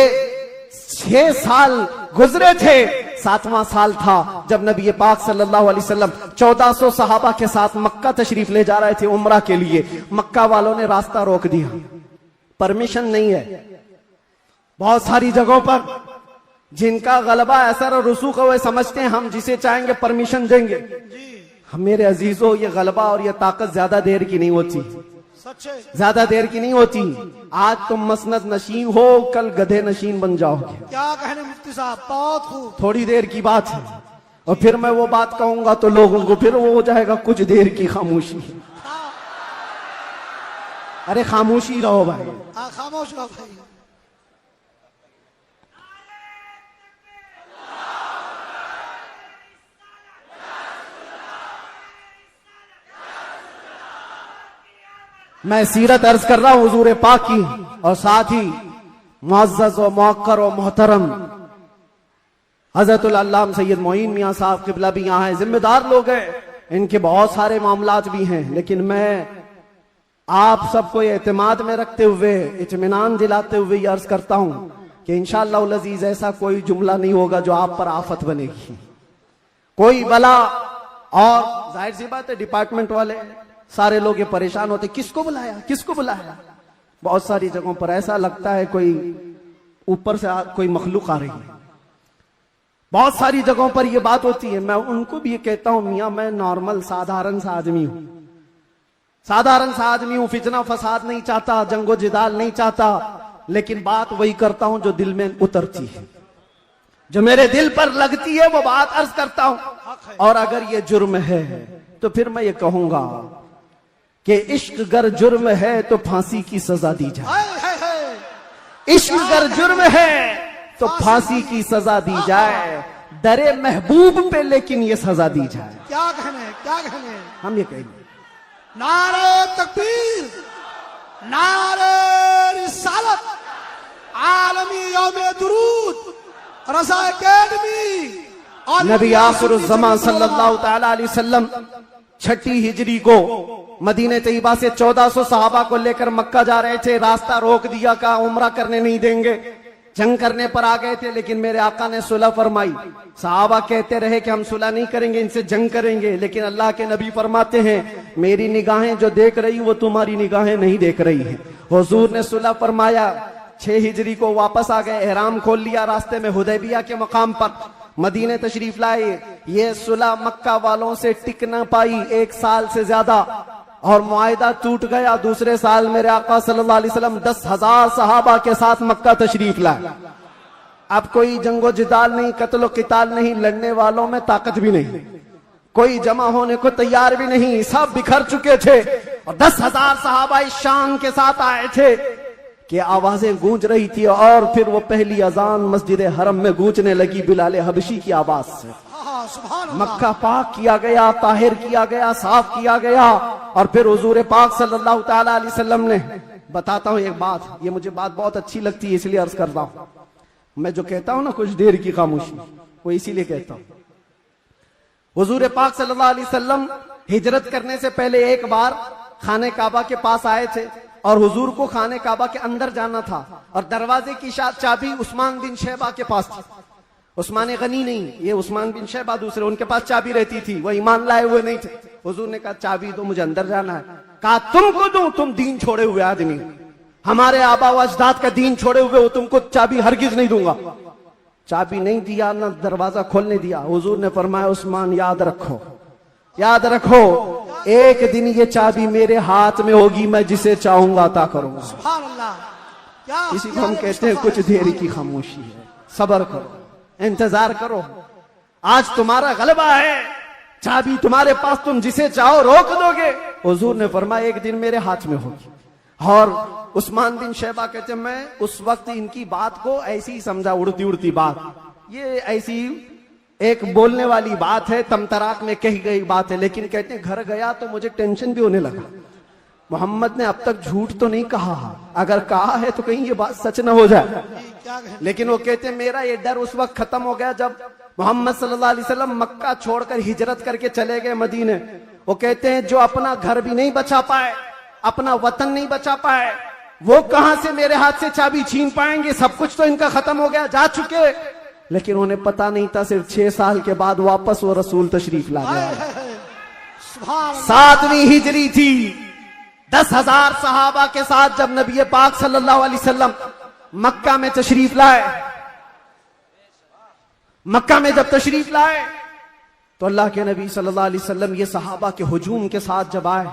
6 साल गुजरे थे। 7वां साल था जब नबी पाक सल्लल्लाहु अलैहि वसल्लम 1400 सहाबा के साथ मक्का तशरीफ ले जा रहे थे उम्रा के लिए। मक्का वालों ने रास्ता रोक दिया, परमिशन नहीं है। बहुत सारी जगहों पर जिनका गलबा असर और रसूख है वे समझते हैं हम जिसे चाहेंगे परमिशन देंगे। मेरे अजीजों, ये गलबा और ये ताकत ज्यादा देर की नहीं होती, ज्यादा देर की नहीं होती। आज तुम मसनद नशीन हो, कल गधे नशीन बन जाओगे। क्या कहने मुफ्ती साहब, बहुत खूब। थोड़ी देर की बात है और फिर मैं वो बात कहूंगा तो लोगों को फिर वो हो जाएगा कुछ देर की खामोशी। अरे खामोशी रहो भाई, खामोश रहो भाई। मैं सीरत अर्ज कर रहा हूं हुजूर पाक की, और साथ ही मुअज़्ज़ज़ व मुअक्कर व मोहतरम हजरतुल अल्लामा सैयद मोइन मियां साहब क़िबला भी यहाँ है। जिम्मेदार लोग हैं, इनके बहुत सारे मामलात भी हैं, लेकिन मैं आप सबको एतमाद में रखते हुए, इत्मीनान दिलाते हुए ये अर्ज करता हूं कि इंशाअल्लाह अज़ीज़ ऐसा कोई जुमला नहीं होगा जो आप पर आफत बनेगी, कोई बला। और जाहिर सी बात है डिपार्टमेंट वाले सारे लोग ये परेशान होते, किसको बुलाया, किसको बुलाया। बहुत सारी जगहों पर ऐसा लगता है कोई ऊपर से कोई मखलूक आ रही है। बहुत सारी जगहों पर ये बात होती है। मैं उनको भी ये कहता हूं, मियां मैं नॉर्मल साधारण सा आदमी हूं, साधारण सा आदमी हूं, फितना फसाद नहीं चाहता, जंगो जिदाल नहीं चाहता, लेकिन बात वही करता हूं जो दिल में उतरती है, जो मेरे दिल पर लगती है वो बात अर्ज करता हूं। और अगर ये जुर्म है तो फिर मैं ये कहूंगा कि इश्क गर जुर्म है तो फांसी की सजा दी जाए। इश्क गर जुर्म है तो फांसी की सजा दी जाए, दरे महबूब पे लेकिन ये सजा दी जाए। क्या कहने, क्या कहने। हम ये कहेंगे, नारे तकबीर, नारे रिसालत, आलमी यौमे दुरूद, रज़ा अकेडमी। नबी आखिरुज़्ज़मान सल्लल्लाहु तआला अलैहि वसल्लम 6 हिजरी को मदीने तैयबा से 1400 सहाबा को लेकर मक्का जा रहे थे। रास्ता रोक दिया, कहा उम्रा करने नहीं देंगे। जंग करने पर आ गए थे, लेकिन मेरे आका ने सुलह फरमाई। सहाबा कहते रहे कि हम सुलह नहीं करेंगे, इनसे जंग करेंगे, लेकिन अल्लाह के नबी फरमाते हैं मेरी निगाहें जो देख रही वो तुम्हारी निगाहें नहीं देख रही हैं। हुजूर ने सुलह फरमाया, 6 हिजरी को वापस आ गए, एहराम खोल लिया, रास्ते में हुदैबिया के मकाम पर मदीने तशरीफ लाए। ये सुलह मक्का वालों से टिक ना पाई 1 साल से ज्यादा, और मुआहिदा टूट गया। दूसरे साल मेरे आका सल्लल्लाहु अलैहि वसल्लम 10,000 सहाबा के साथ मक्का तशरीफ लाए। अब कोई जंगो जिदाल नहीं, कत्लो किताल नहीं, लड़ने वालों में ताकत भी नहीं, कोई जमा होने को तैयार भी नहीं, सब बिखर चुके थे। और 10,000 सहाबा इस शान के साथ आए थे कि आवाजें गूंज रही थी। और फिर वो पहली अजान मस्जिद हरम में गूंजने लगी बिलाल हबशी की आवाज से। हाँ, सुभान अल्लाह। मक्का पाक किया गया, ताहिर किया गया, साफ किया गया। और फिर हुजूर पाक सल्लल्लाहु ताला अलैहि वसल्लम ने, बताता हूं एक बात, ये मुझे बात बहुत अच्छी लगती है इसलिए अर्ज करता हूं। मैं जो कहता हूं ना कुछ देर की खामोशी, वो इसीलिए कहता हूं। हुजूर पाक सल्लल्लाहु अलैहि वसल्लम हिजरत करने से पहले एक बार खाने काबा के पास आए थे, और हुजूर को खाने काबा के अंदर जाना था, और दरवाजे की चाबी उस्मान बिन शैबा के पास थी। उस्मान गनी नहीं, ये उस्मान बिन शैबा दूसरे, उनके पास चाबी रहती थी, वो ईमान लाए हुए नहीं थे। हुजूर ने कहा चाबी दो, मुझे अंदर जाना है। कहा तुमको दूं, तुम दीन छोड़े हुए आदमी, हमारे आबा व अजदाद का दीन छोड़े हुए हो, तुमको चाबी हरगिज नहीं दूंगा। चाबी नहीं दिया, ना दरवाजा खोलने दिया। हुजूर ने फरमाया उस्मान याद रखो, याद रखो, एक दिन ये चाबी मेरे हाथ में होगी, मैं जिसे चाहूंगा अता करूंगा। सुभान अल्लाह। क्या इसी को हम कहते हैं कुछ देर की खामोशी है। सब्र करो, इंतजार करो, आज तुम्हारा गलबा है, चाबी तुम्हारे पास, तुम जिसे चाहो रोक दोगे। हुजूर ने फरमाया एक दिन मेरे हाथ में होगी। और उस्मान बिन शैबा कहते मैं उस वक्त इनकी बात को ऐसी ही समझा, उड़ती उड़ती बात, ये ऐसी एक बोलने वाली बात है, तमतराक में कही गई बात है। लेकिन कहते घर गया तो मुझे टेंशन भी होने लगा, मोहम्मद ने अब तक झूठ तो नहीं कहा, अगर कहा है तो कहीं ये बात सच न हो जाए। लेकिन वो कहते मेरा ये डर उस वक्त खत्म हो गया जब मोहम्मद सल्लल्लाहु अलैहि वसल्लम मक्का छोड़कर हिजरत करके चले गए मदीने। वो कहते हैं जो अपना घर भी नहीं बचा पाए, अपना वतन नहीं बचा पाए, वो कहां से मेरे हाथ से चाबी छीन पाएंगे, सब कुछ तो इनका खत्म हो गया, जा चुके। लेकिन उन्हें पता नहीं था सिर्फ 6 साल के बाद वापस वो रसूल तशरीफ ला गया। 7वीं हिजरी थी, 10,000 सहाबा के साथ जब नबी पाक सल्लल्लाहु अलैहि वसल्लम मक्का में तशरीफ लाए, मक्का में जब तशरीफ लाए तो अल्लाह के नबी सल्लल्लाहु अलैहि वसल्लम ये सहाबा के हुजूम के साथ जब आए,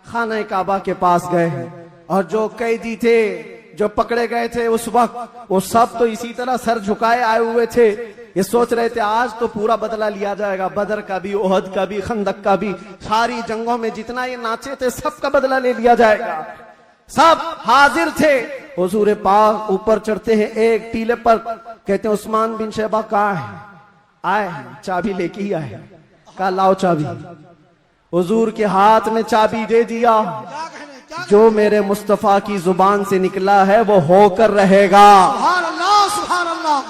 खाना काबा के पास गए, और जो कैदी थे जो पकड़े गए थे उस वक्त, वो सब तो इसी तरह सर झुकाए आए हुए थे। ये सोच रहे थे आज तो पूरा बदला लिया जाएगा, बदर का भी, ओहद का भी, खंदक का भी, सारी जंगों में जितना ये नाचे थे सबका बदला ले लिया जाएगा। सब हाजिर थे। हुजूर पाक ऊपर चढ़ते हैं एक टीले पर, कहते हैं उस्मान बिन शैबा कहाँ है? आए, चाबी लेके ही आए। कहा लाओ चाबी। हुजूर के हाथ में चाबी दे दिया, जो मेरे मुस्तफा की जुबान से निकला है वो होकर रहेगा। सुभान अल्लाह, सुभान अल्लाह।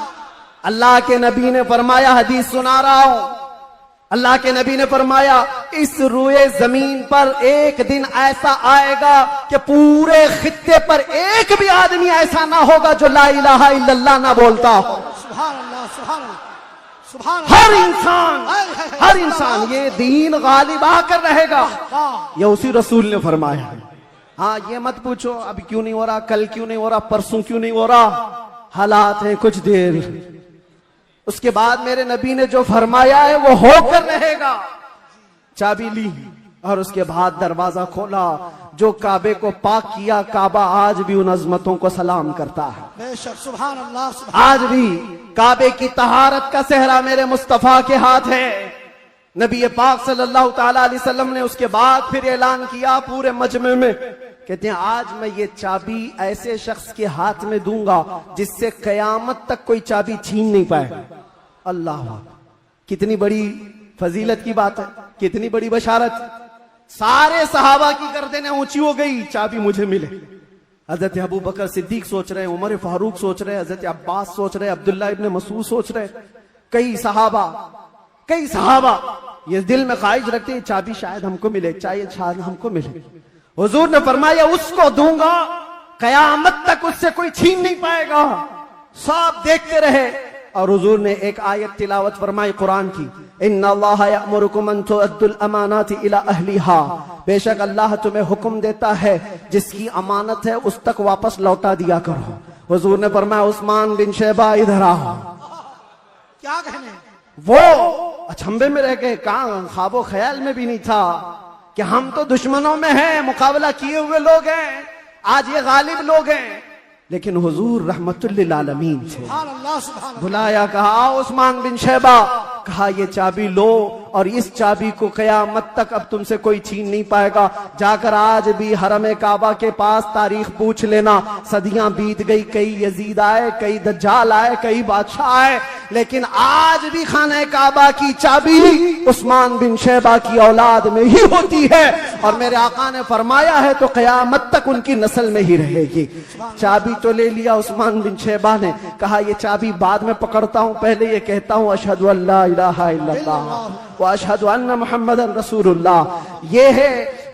अल्लाह के नबी ने फरमाया, हदीस सुना रहा हूं, अल्लाह के नबी ने फरमाया इस रुए जमीन पर एक दिन ऐसा आएगा कि पूरे खित्ते पर एक भी आदमी ऐसा ना होगा जो ला इलाहा इल्लल्लाह ना बोलता हो। सुभान अल्लाह, सुभान अल्लाह, सुभान हर इंसान ये दीन गालिब आकर रहेगा, ये उसी रसूल ने फरमाया। हाँ, ये मत पूछो अभी क्यों नहीं हो रहा, कल क्यों नहीं हो रहा, परसों क्यों नहीं हो रहा, हालात हैं कुछ देर। उसके बाद मेरे नबी ने जो फरमाया है वो होकर रहेगा। चाबी ली और उसके बाद दरवाजा खोला, जो काबे को पाक किया, काबा आज भी उन अजमतों को सलाम करता है। बेशक, सुभान अल्लाह, सुभान। आज भी काबे की तहारत का सेहरा मेरे मुस्तफा के हाथ है। नबी पाक सल्लल्लाहु ताला अलैहि वसल्लम ने उसके बाद फिर ऐलान किया पूरे मजमे में, कहते हैं आज मैं ये चाबी ऐसे शख्स के हाथ में दूंगा जिससे कयामत तक कोई चाबी छीन नहीं पाए। अल्लाह, कितनी बड़ी फजीलत की बात है, कितनी बड़ी बशारत। सारे सहाबा की गर्दनें ऊंची हो गई, चाबी मुझे मिले। हजरत अबू बकर सिद्दीक सोच रहे हैं, उमर फारूक सोच रहे हैं, हजरत अब्बास सोच रहे हैं, अब्दुल्ला इब्ने मसूद सोच रहे हैं, कई सहाबा ये दिल में ख्वाहिश रखते हैं चाबी शायद हमको मिले, शायद हमको मिले। हुजूर ने फरमाया उसको दूंगा, कयामत तक उससे कोई छीन नहीं पाएगा। सब देखते रहे। और हुजूर ने एक आयत तिलावत फरमाई कुरान की, इन्नल्लाह यअमुरुकुम अन तुअद्दुल अमानाति इला अहलिहा, बेशक अल्लाह तुम्हें हुक्म देता है जिसकी अमानत है उस तक वापस लौटा दिया करो। हुजूर ने फरमाया उस्मान बिन शैबा इधर आओ। क्या कहने, वो अचंभे में रह गए, कहां ख्वाबो ख्याल में भी नहीं था कि हम तो दुश्मनों में हैं, मुकाबला किए हुए लोग हैं, आज ये गालिब लोग हैं। लेकिन हुजूर रहमतुल लिल आलमीन थे। सुभान अल्लाह, सुभान अल्लाह। बुलाया, कहा आओ उस्मान बिन शैबा, कहा ये चाबी लो और इस चाबी को कयामत तक अब तुमसे कोई छीन नहीं पाएगा। जाकर आज भी हरम काबा के पास तारीख पूछ लेना, सदियां बीत गई, कई यजीद आए, कई दज्जाल आए, कई बादशाह आए, लेकिन आज भी खाने काबा की चाबी उस्मान बिन शैबा की औलाद में ही होती है। और मेरे आका ने फरमाया है तो कयामत तक उनकी नस्ल में ही रहेगी। चाबी तो ले लिया उस्मान बिन शैबा ने, कहा ये चाबी बाद में पकड़ता हूं, पहले ये कहता हूं अशहदु अल्ला इलाहा इल्लल्लाह व अशहदु अन्ना मुहम्मदन रसूलुल्लाह। ये है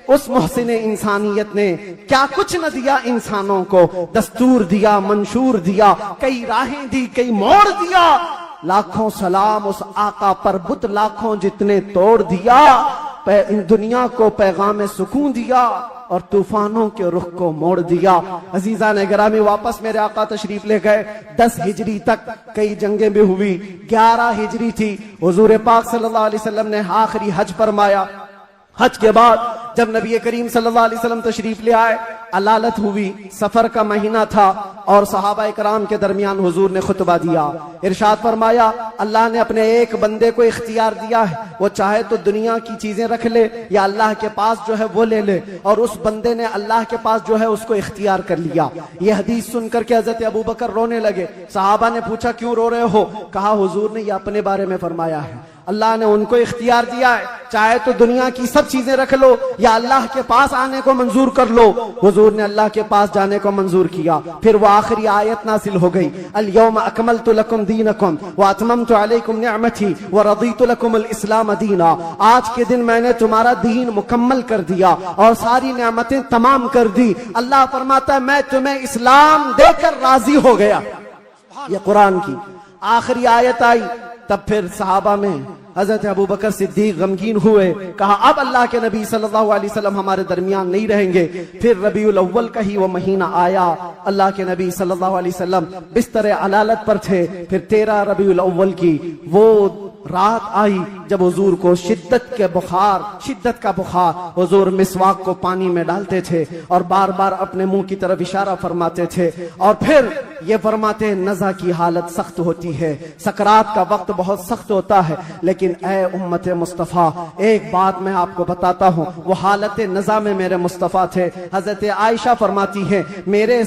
उस मोहसिन इंसानियत ने क्या कुछ न दिया इंसानों को, दस्तूर दिया, मंशूर दिया, कई राहें दी, कई मोड़ दिया। लाखों सलाम उस आका पर, बुत लाखों जितने तोड़ दिया, दुनिया को पैगाम सुकून दिया और तूफानों के रुख को मोड़ दिया। अजीजा ने गिरामी, वापस मेरे आका तशरीफ ले गए। 10 हिजरी तक कई जंगें भी हुई, 11 हिजरी थी, हुजूर पाक सल्लल्लाहु अलैहि वसल्लम ने आखिरी हज फरमाया। हज के बाद जब नबी करीम सल्लल्लाहु अलैहि वसल्लम तशरीफ ले आए, अलालत हुई, सफर का महीना था और सहाबा कराम के दरमियान हुजूर ने खुतबा दिया। इरशाद फरमाया, अल्लाह ने अपने एक बंदे को इख्तियार दिया है, वो चाहे तो दुनिया की चीजें रख ले या अल्लाह के पास जो है वो ले ले, और उस बंदे ने अल्लाह के पास जो है उसको इख्तियार कर लिया। ये हदीस सुनकर के हजरत अबू बकर रोने लगे। सहाबा ने पूछा क्यों रो रहे हो? कहा हुजूर ने ये अपने बारे में फरमाया है, अल्लाह ने उनको इख्तियार दिया है, चाहे तो दुनिया की सब चीजें रख लो या अल्लाह के पास आने को मंजूर कर लो। हुजूर ने अल्लाह के पास जाने को मंजूर किया। फिर वो आखिरी आयत नासिल हो गई, अल यौम अकमलतु लकुम दीनकुम व अतममतु अलैकुम निअमती व रदीतु लकुमुल इस्लाम दीना। आज के दिन मैंने तुम्हारा दीन मुकम्मल कर दिया और सारी नेमतें तमाम कर दी। अल्लाह फरमाता है मैं तुम्हें इस्लाम देकर राजी हो गया। ये कुरान की आखिरी आयत आई। तब फिर सहाबा में हजरत अबू बकर सिद्दीक गमगीन हुए, कहा अब अल्लाह के नबी सल्लल्लाहु अलैहि वसल्लम हमारे दरमियान नहीं रहेंगे। फिर रबीउल अव्वल का ही वो महीना आया, अल्लाह के नबी सल्लल्लाहु अलैहि वसल्लम बिस्तर अलालत पर थे। फिर 13 रबीउल अव्वल की वो रात आई जब हुजूर को शिद्दत का बुखार, हुजूर मिसवाक को पानी में डालते थे और बार बार अपने मुंह की तरफ इशारा फरमाते थे और फिर ये फरमाते नज़ा की हालत सख्त होती है, सकरात का वक्त बहुत सख्त होता है। लेकिन ऐ उम्मत मुस्तफ़ा, एक बात मैं आपको बताता हूँ, वो हालत नज़ा में मेरे मुस्तफ़ा थे। हजरत आयशा फरमाती है मेरे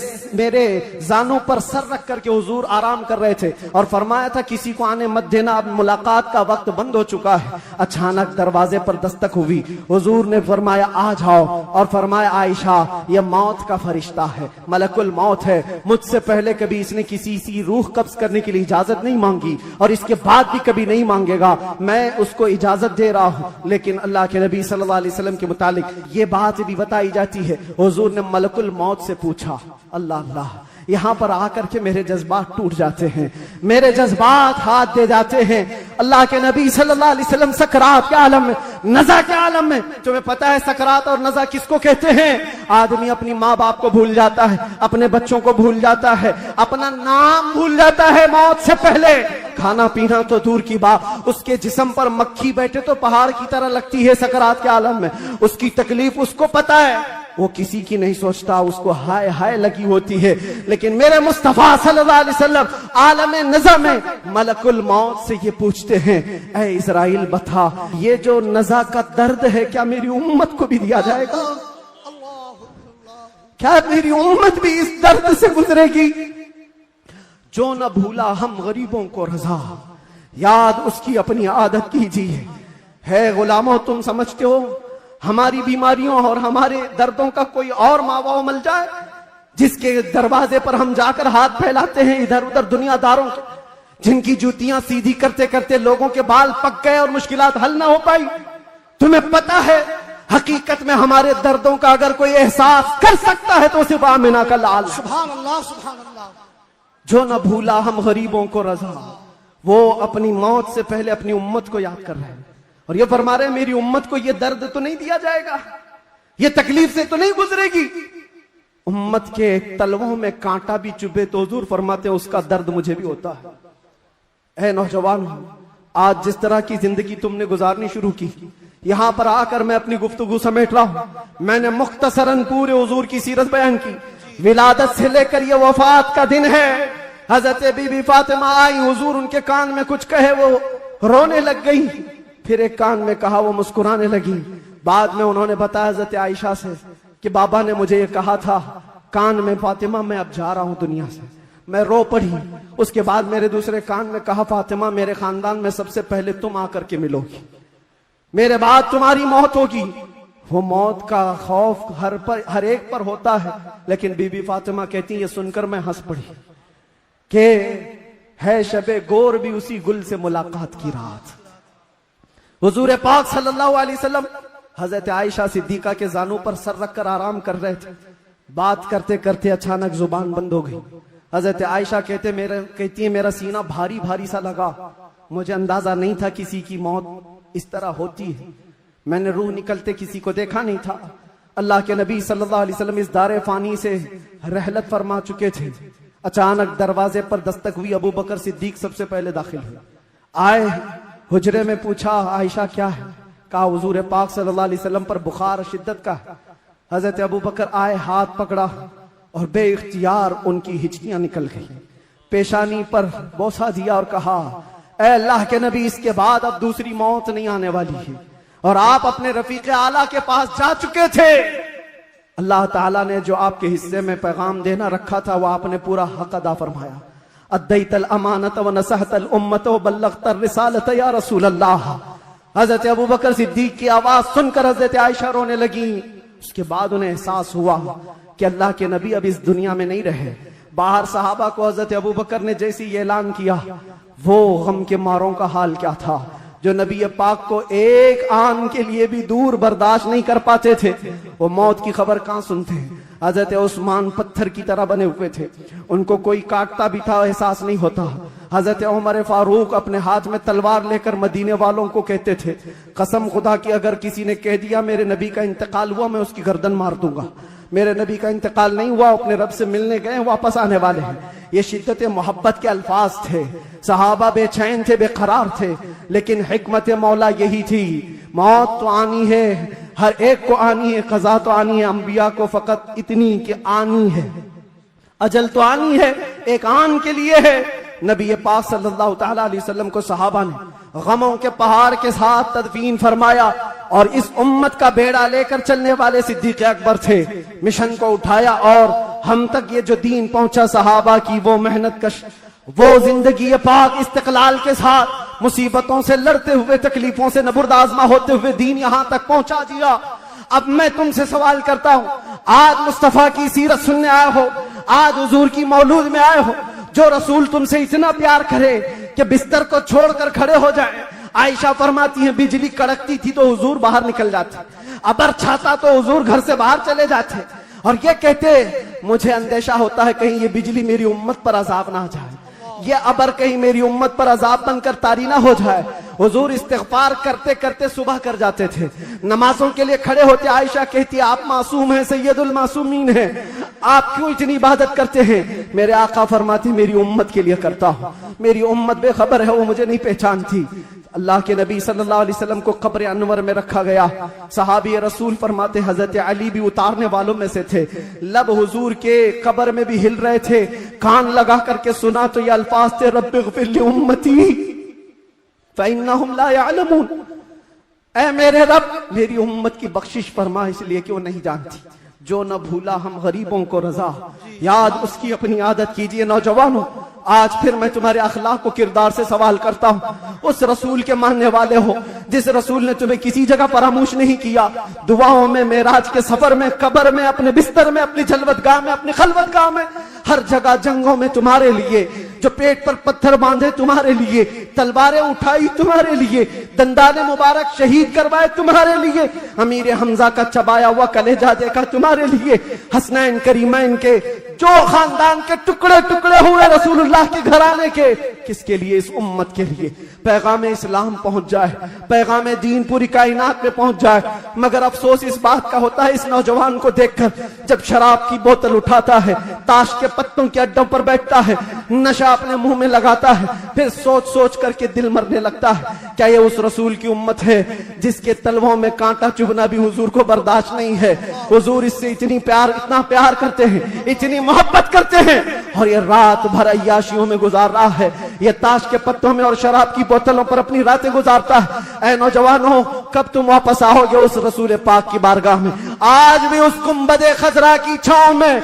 जानों पर सर रख करके हुजूर आराम कर रहे थे और फरमाया था किसी को आने मत देना, अब मुलाकात का वक्त बंद हो चुका है। अचानक दरवाजे पर दस्तक हुई, हुजूर ने फरमाया आ जाओ और फरमाया आयशा ये मौत का फरिश्ता है, मलकुल मौत है, मुझसे पहले कभी इसने किसी सी रूह कब्ज करने के लिए इजाजत नहीं मांगी और इसके बाद भी कभी नहीं मांगेगा, मैं उसको इजाजत दे रहा हूं। लेकिन अल्लाह के नबी सल्लल्लाहु अलैहि वसल्लम के मुतालिक ये बात भी बताई जाती है, हुजूर ने मलकुल मौत से पूछा। अल्लाह अल्लाह, यहां पर आकर के मेरे जज्बात टूट जाते हैं, मेरे जज्बात हाथ दे जाते हैं। अल्लाह के नबी सल्लल्लाहु अलैहि वसल्लम सकरात के आलम में, नज़ा के आलम में, तुम्हें पता है सकरात और नज़ा किसको कहते हैं? आदमी अपनी माँ बाप को भूल जाता है, अपने बच्चों को भूल जाता है, अपना नाम भूल जाता है मौत से पहले। खाना पीना तो दूर की बात, उसके जिस्म पर मक्खी बैठे तो पहाड़ की तरह लगती है सकरात के आलम में। उसकी तकलीफ उसको पता है, वो किसी की नहीं सोचता, उसको हाय हाय लगी होती है। लेकिन मेरे मुस्तफा सल्लल्लाहु अलैहि वसल्लम आलम नज़ा में मलकुल मौत से ये पूछते हैं, ऐ इज़राइल बता ये जो नज़ा का दर्द है क्या मेरी उम्मत को भी दिया जाएगा? क्या मेरी उम्मत भी इस दर्द से गुजरेगी? जो न भूला हम गरीबों को रजा, याद उसकी अपनी आदत कीजिए। है गुलामों, तुम समझते हो हमारी बीमारियों और हमारे दर्दों का कोई और मावा मिल जाए जिसके दरवाजे पर हम जाकर हाथ फैलाते हैं इधर उधर दुनियादारों के, जिनकी जूतियां सीधी करते करते लोगों के बाल पक गए और मुश्किलात हल ना हो पाई? तुम्हें पता है हकीकत में हमारे दर्दों का अगर कोई एहसास कर सकता है तो सिर्फ आमिना का लाल। सुभान अल्लाह, सुभान अल्लाह। जो न भूला हम गरीबों को रजा, वो अपनी मौत से पहले अपनी उम्मत को याद कर रहे हैं और ये फरमा रहे हैं मेरी उम्मत को ये दर्द तो नहीं दिया जाएगा, ये तकलीफ से तो नहीं गुजरेगी। उम्मत के तलवों में कांटा भी चुभे तो हुजूर फरमाते हैं उसका दर्द मुझे भी होता है। ऐ नौजवान, आज जिस तरह की जिंदगी तुमने गुजारनी शुरू की, यहां पर आकर मैं अपनी गुफ्तगू समेट रहा हूं। मैंने मुख्तसरन पूरे हुजूर की सीरत बयान की। विलादत से लेकर ये वफात का दिन है। हजरत बीबी फातिमा आई, हुजूर उनके कान में कुछ कहे, वो रोने लग गई, फिर एक कान में कहा, वो मुस्कुराने लगी। बाद में उन्होंने बताया हजरत आयशा से कि बाबा ने मुझे ये कहा था कान में, फातिमा मैं अब जा रहा हूं दुनिया से। मैं रो पड़ी। उसके बाद मेरे दूसरे कान में कहा, फातिमा मेरे खानदान में सबसे पहले तुम आकर के मिलोगी, मेरे बाद तुम्हारी मौत होगी। वो मौत का खौफ हर एक पर होता है, लेकिन बीबी फातिमा कहती है, ये सुनकर मैं हंस पड़ी कि है शबे गोर भी उसी गुल से मुलाकात की रात। हुजूर पाक सल्लल्लाहु अलैहि वसल्लम हजरत आयशा सिद्दीका के जानू पर सर रखकर आराम कर रहे थे। बात करते करते अचानक जुबान बंद हो गई। हजरत आयशा कहती है मेरा सीना भारी भारी सा लगा, मुझे अंदाजा नहीं था किसी की मौत इस तरह होती है। मैंने रूह निकलते किसी को देखा नहीं था। अल्लाह के नबी सल्लल्लाहु अलैहि वसल्लम इस दारे फानी से रहलत फरमा चुके थे। अचानक दरवाजे पर दस्तक हुई। अबू बकर सिद्दीक सबसे पहले दाखिल हुए। आए, हुजरे में पूछा, आयशा क्या है? कहा हुजूर पाक सल्लल्लाहु अलैहि वसल्लम पर बुखार शिद्दत का है। हजरत अबू बकर आए, हाथ पकड़ा और बेइख्तियार उनकी हिचकियां निकल गई। पेशानी पर बोसा दिया और कहा, ऐ अल्लाह के नबी, इसके बाद अब दूसरी मौत नहीं आने वाली है और आप अपने रफीक आला के पास जा चुके थे। अल्लाह ताला ने जो आपके हिस्से में पैगाम देना रखा था वो आपने पूरा हक अदा फरमाया। अद्दैतल अमानत व नसहतल उम्मत व बल्लगतर रिसालत या रसूल अल्लाह। हजरत अबू बकर सिद्दीक की आवाज सुनकर हजरत आयशा रोने लगी। उसके बाद उन्हें एहसास हुआ कि अल्लाह के नबी अब इस दुनिया में नहीं रहे। बाहर सहाबा को हजरत अबू बकर ने जैसे ही ऐलान किया, वो गम के मारों का हाल क्या था जो नबी पाक को एक आन के लिए भी दूर बर्दाश्त नहीं कर पाते थे। वो मौत की खबर कहां सुनते हैं। हजरत उस्मान पत्थर की तरह बने हुए थे, उनको कोई काटता भी था एहसास नहीं होता। हजरत उमर फारूक अपने हाथ में तलवार लेकर मदीने वालों को कहते थे, कसम खुदा की अगर किसी ने कह दिया मेरे नबी का इंतकाल हुआ मैं उसकी गर्दन मार दूंगा। मेरे नबी का इंतकाल नहीं हुआ, अपने रब से मिलने गए, वापस आने वाले हैं। ये शिद्दत मोहब्बत के अल्फाज थे। सहाबा बेचैन थे, बेकरार थे, लेकिन हिकमत मौला यही थी, मौत तो आनी है, हर एक को आनी है, कज़ा तो आनी है, अंबिया को फकत इतनी कि आनी है, अजल तो आनी है, एक आन के लिए है। नबी पाक सल्लल्लाहु ताला अलैहि वसल्लम को सहाबा ने गमों के पहाड़ के साथ तदफीन फरमाया और इस उम्मत का बेड़ा लेकर चलने वाले सिद्दीक अकबर थे। मिशन को उठाया और हम तक ये जो दीन पहुंचा, सहाबा की वो मेहनत कश, वो जिंदगी पाक इस्तिकलाल के साथ मुसीबतों से लड़ते हुए, तकलीफों से नबुर्द आजमा होते हुए दीन यहां तक पहुंचा दिया। अब मैं तुमसे सवाल करता हूं, आज मुस्तफा की सीरत सुनने आए हो, आज हुजूर की मौलूद में आए हो, जो रसूल तुमसे इतना प्यार करे कि बिस्तर को छोड़कर खड़े हो जाए। आयशा फरमाती है बिजली कड़कती थी तो हुजूर बाहर निकल जाते, अबर छाता तो हुजूर घर से बाहर चले जाते और ये कहते मुझे अंदेशा होता है कहीं ये बिजली मेरी उम्मत पर अजाब ना आ जाए, ये अबर कहीं मेरी उम्मत पर अजाब बनकर तारी ना हो जाए। हुजूर इस्तिग़फ़ार करते करते सुबह कर जाते थे, नमाजों के लिए खड़े होते। आयशा कहती है आप मासूम हैं, सैयदुल मासूमीन हैं, आप क्यों इतनी इबादत करते हैं? मेरे आका फरमाती मेरी उम्मत के लिए करता हूं, मेरी उम्मत बेखबर है, वो मुझे नहीं पहचानती। अल्लाह के नबी सल्लल्लाहु अलैहि वसल्लम को कब्र अनवर में रखा गया। सहाबी रसूल फरमाते हजरत अली भी उतारने वालों में से थे। लब हुजूर के कब्र में भी हिल रहे थे, कान लगा करके सुना तो ये अल्फाज थे, रब्बिग़फ़िर ली उम्मती फ़इन्नहुम ला यअलमून। ऐ मेरे रब मेरी उम्मत की बख्शिश फरमा, इसलिए कि वो नहीं जानती। जो न भूला हम गरीबों को रजा, याद उसकी अपनी आदत कीजिए। नौजवानों, आज फिर मैं तुम्हारे अखलाक को किरदार से सवाल करता हूं। उस रसूल के मानने वाले हो जिस रसूल ने तुम्हें किसी जगह फरामोश नहीं किया। दुआओं में, मेराज के सफर में, कब्र में, अपने बिस्तर में, अपनी जलवतगाह में, अपनी खलवतगाह में, हर जगह जंगों में तुम्हारे लिए जो पेट पर पत्थर बांधे तुम्हारे लिए, तलवारें उठाई तुम्हारे लिए, दंदाने मुबारक शहीद करवाए तुम्हारे लिए, अमीर हमजा का चबाया हुआ कलेजा देखा तुम्हारे लिए, हसनैन करीमैन के जो खानदान के टुकड़े टुकड़े हुए रसूलुल्लाह के घराने के, किसके लिए? इस उम्मत के लिए। पैगाम इस्लाम पहुंच जाए, पैगाम दीन पूरी कायनात में पहुंच जाए। मगर अफसोस इस बात का होता है इस नौजवान को देखकर, जब शराब की बोतल उठाता है, ताश के पत्तों के अड्डों पर बैठता है, नशा अपने मुंह में लगाता है, फिर सोच सोच करके दिल मरने लगता है। क्या ये उस रसूल की उम्मत है जिसके तलवों में कांटा चुभना भी हुजूर को बर्दाश्त नहीं है? हुजूर इससे इतना प्यार करते हैं, इतनी मोहब्बत करते हैं, और ये रात भर अय्याशियों में गुजार रहा है, ये ताश के पत्तों में और शराब की बोतलों पर अपनी रातें गुजारता है। ऐ नौजवानों, कब तुम वापस आओगे उस रसूल पाक की बारगाह में? आज भी उस गुंबदे खजरा की छांव में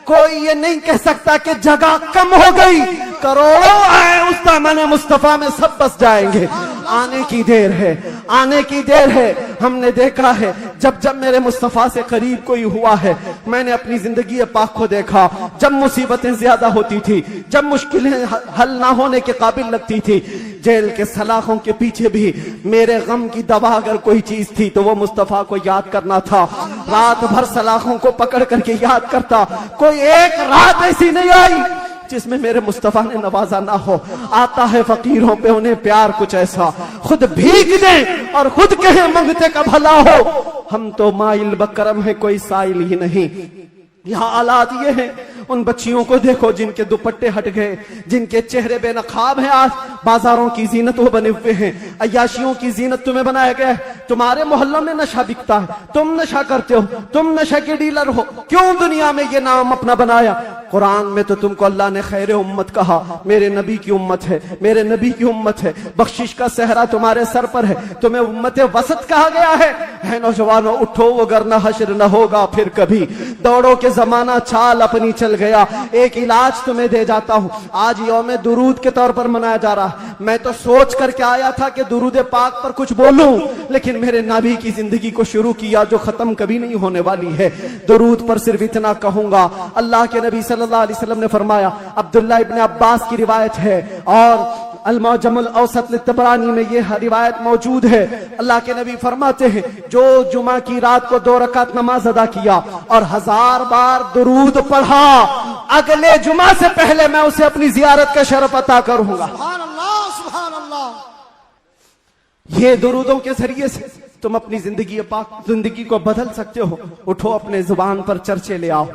कोई ये नहीं कह सकता कि जगह कम हो गई। करोड़ों आए उस दामन मुस्तफा में, सब बस जाएंगे। आने की देर है, आने की देर है। हमने देखा है जब जब मेरे मुस्तफा से करीब कोई हुआ है, मैंने अपनी जिंदगी पाक को देखा। जब मुसीबतें ज्यादा होती थी, जब मुश्किलें हल ना होने के काबिल लगती थी, जेल के सलाखों के पीछे भी मेरे गम की दवा अगर कोई चीज थी तो वो मुस्तफा को याद करना था। रात भर सलाखों को पकड़ करके याद करता। कोई एक रात ऐसी नहीं आई जिसमें मेरे मुस्तफा ने नवाजा ना हो। आता है फकीरों पे उन्हें प्यार कुछ ऐसा, खुद भीग दे और खुद कहे मंगते का भला हो। हम तो माइल बकरम है, कोई साइल ही नहीं। यहाँ हालात ये हैं, उन बच्चियों को देखो जिनके दुपट्टे हट गए, जिनके चेहरे बेनकाब हैं। आज बाजारों की जीनत वो बने हुए हैं, अय्याशियों की जीनत तुम्हें बनाया गया है। तुम्हारे मोहल्लों में नशा बिकता है, तुम नशा करते हो, तुम नशा के डीलर हो। क्यों दुनिया में ये नाम अपना बनाया? कुरान में तो तुमको अल्लाह ने खैर उम्मत कहा, मेरे नबी की उम्मत है, मेरे नबी की उम्मत है। बख्शिश का सहरा तुम्हारे सर पर है, तुम्हें उम्मत वसत कहा गया है। नौजवानों उठो, वगरना हश्र न होगा फिर कभी। दौड़ो के जमाना चाल अपनी चल गया। एक इलाज तुम्हें दे जाता हूं, आज यौम दुरूद के तौर पर मनाया जा रहा है। मैं तो सोच करके आया था कि दुरूद पाक पर कुछ बोलूं, लेकिन मेरे नबी की जिंदगी को शुरू किया जो खत्म कभी नहीं होने वाली है। दुरूद पर सिर्फ इतना कहूंगा, अल्लाह के नबी सल्लल्लाहु अलैहि वसल्लम ने फरमाया, अब्दुल्लाह इब्न अब्बास की रिवायत है और अल-मुअज्जमुल औसत लित-तबरानी में यह रिवायत मौजूद है। अल्लाह के नबी फरमाते हैं, जो जुमा की रात को 2 रकात नमाज अदा किया और 1000 बार दुरूद पढ़ा, अगले जुमा से पहले मैं उसे अपनी जियारत का शरफ अता करूंगा। सुभान अल्लाह, सुभान अल्लाह। ये दुरूदों के जरिए से तुम अपनी जिंदगी को बदल सकते हो। उठो, अपने जुबान पर चर्चे ले आओ,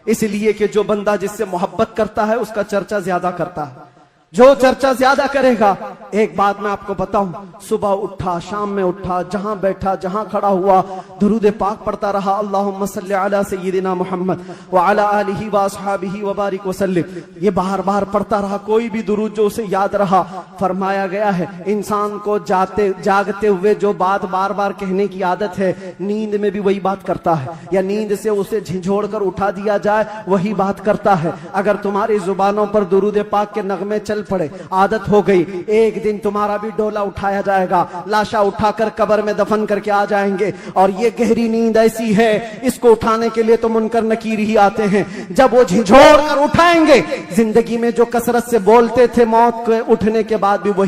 इसलिए कि जो बंदा जिससे मोहब्बत करता है उसका चर्चा ज्यादा करता है। जो चर्चा ज्यादा करेगा, एक बात मैं आपको बताऊं, सुबह उठा, शाम में उठा, जहां बैठा, जहां खड़ा हुआ, दुरूद पाक पढ़ता रहा, अल्लाहुम्मा सल्ली अला सय्यिदिना मुहम्मद व अला आलिहि व अस्हाबिहि व बारिक वसल्लिम। ये बार बार पढ़ता रहा, कोई भी दुरूद जो उसे याद रहा। फरमाया गया है, इंसान को जागते हुए जो बात बार बार कहने की आदत है, नींद में भी वही बात करता है, या नींद से उसे झिझोड़ कर उठा दिया जाए वही बात करता है। अगर तुम्हारी जुबानों पर दुरूद पाक के नगमे चल पड़े, आदत हो गई, एक दिन तुम्हारा भी डोला उठाया जाएगा, लाशा उठाकर कब्र में दफन करके आ जाएंगे। और ये गहरी नींद ऐसी है, इसको उठाने के लिए तो मुनकर नकीर ही आते हैं। जब वो झिझोड़ कर उठाएंगे, जिंदगी में जो कसरत से बोलते थे, मौत के उठने के बाद भी वही